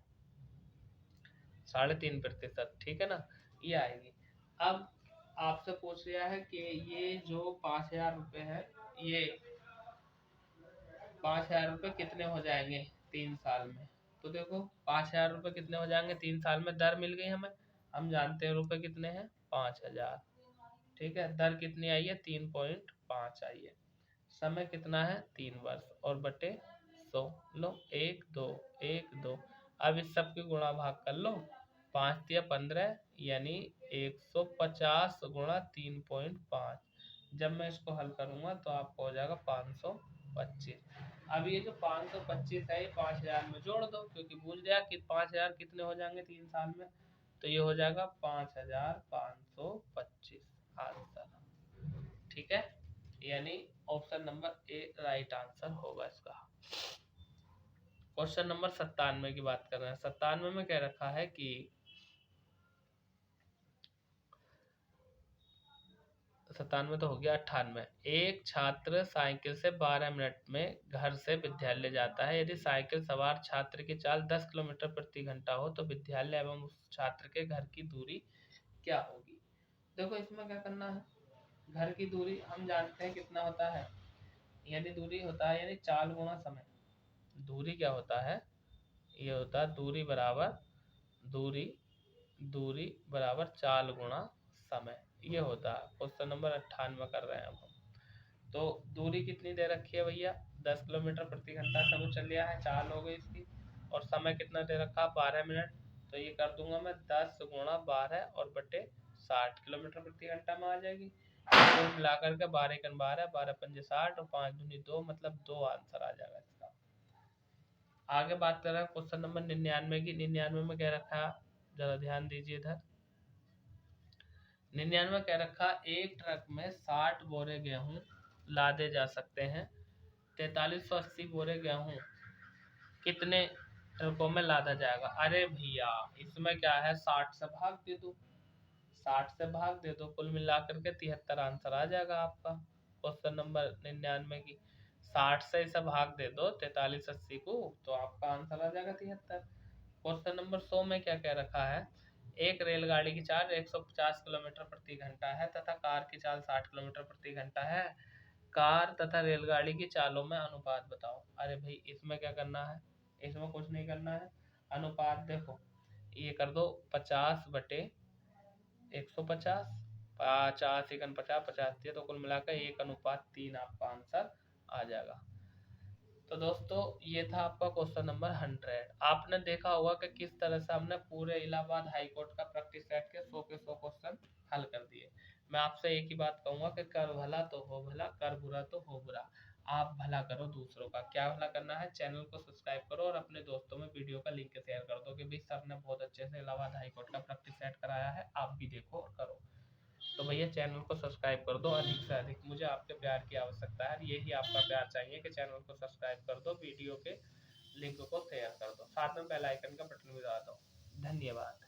3.5%, ठीक है ना, ये आएगी। अब आपसे पूछ लिया है कि ये जो 5000 रुपये है, ये 5000 रुपये कितने हो जाएंगे 3 साल में। तो देखो 5000 रुपये कितने हो जाएंगे 3 साल में, दर मिल गई हमें, हम जानते हैं रुपए कितने हैं 5000, ठीक है। दर कितनी आई है 3.5 आई है, समय कितना है 3 वर्ष और बटे 100। लो 1 2 1 2, अब इस सब की गुणा भाग कर लो, 5 या 15, यानी 150 गुणा 3.5। जब मैं इसको हल करूंगा तो आपको हो जाएगा 525। अब ये जो 525 है ये 5000 में जोड़ दो, क्योंकि भूल गया कि 5000 कितने हो जाएंगे 3 साल में, तो ये हो जाएगा 5525 आंसर, ठीक है। यानी option number A right answer होगा इसका। क्वेश्चन नंबर 97 की बात कर रहे हैं। 97 में क्या रखा है कि 97 तो हो गया 98। एक छात्र साइकिल से 12 मिनट में घर से विद्यालय जाता है, यदि साइकिल सवार छात्र की चाल 10 किलोमीटर प्रति घंटा हो तो विद्यालय एवं उस छात्र के घर की दूरी क्या होगी। देखो इसमें क्या करना है, घर की दूरी हम जानते हैं कितना होता है, यानी दूरी होता है यानी चाल गुणा समय। दूरी क्या होता है, ये होता है दूरी बराबर दूरी दूरी बराबर चाल गुणा समय, ये होता है। क्वेश्चन नंबर 98 कर रहे हैं अब हम। तो दूरी कितनी दे रखी है भैया 10 किलोमीटर प्रति घंटा, सब चल लिया है, चाल हो गई इसकी, और समय कितना दे रखा 12 मिनट, तो ये कर दूंगा मैं 10 गुणा 12 और बटे 60 किलोमीटर प्रति घंटा में आ जाएगी। तो मिलाकर के 12 एकन 12, 12 पंजे 60 और 5 दूनी 2, मतलब 2 आंसर आ जाएगा इसका। आगे बात कर रहे हैं क्वेश्चन नंबर 99 की। 99 में क्या रखा है, जरा ध्यान दीजिए इधर। 99 क्या रखा, एक ट्रक में 60 बोरे गेहूं लादे जा सकते हैं, 4380 बोरे गेहूं कितने ट्रकों में लादा जाएगा। अरे भैया इसमें क्या है 60 से भाग दे दो, 60 से भाग दे दो, कुल मिलाकर के 73 आंसर आ जाएगा आपका क्वेश्चन नंबर 99 की। 60 से इसे भाग दे दो 4380 को, तो आपका आंसर आ जाएगा 73। क्वेश्चन नंबर 100 में क्या क्या रखा है, एक रेलगाड़ी की चाल 150 किलोमीटर प्रति घंटा है तथा कार की चाल 60 किलोमीटर प्रति घंटा है, कार तथा रेलगाड़ी की चालों में अनुपात बताओ। अरे भाई इसमें क्या करना है, इसमें कुछ नहीं करना है, अनुपात देखो ये कर दो 50 बटे 150, 50 एकन 50, 50 दिया, तो कुल मिलाकर 1:3 आपका आंसर आ जाएगा। तो दोस्तों ये था आपका क्वेश्चन नंबर 100। आपने देखा होगा कि किस तरह से हमने पूरे इलाहाबाद हाई कोर्ट का प्रैक्टिस सेट के 100 के 100 क्वेश्चन हल कर दिए। मैं आपसे एक ही बात कहूंगा कि कर भला तो हो भला, कर बुरा तो हो बुरा। आप भला करो दूसरों का। क्या भला करना है? चैनल को सब्सक्राइब करो और अपने दोस्तों में वीडियो का लिंक शेयर कर दो कि भाई सर ने बहुत अच्छे से इलाहाबाद हाई कोर्ट का प्रैक्टिस सेट कराया है, आप भी देखो और करो। तो भैया चैनल को सब्सक्राइब कर दो अधिक से अधिक। मुझे आपके प्यार की आवश्यकता है, यही आपका प्यार चाहिए कि चैनल को सब्सक्राइब कर दो, वीडियो के लिंक को शेयर कर दो, साथ में बेल आइकन का बटन भी दबा दो। धन्यवाद।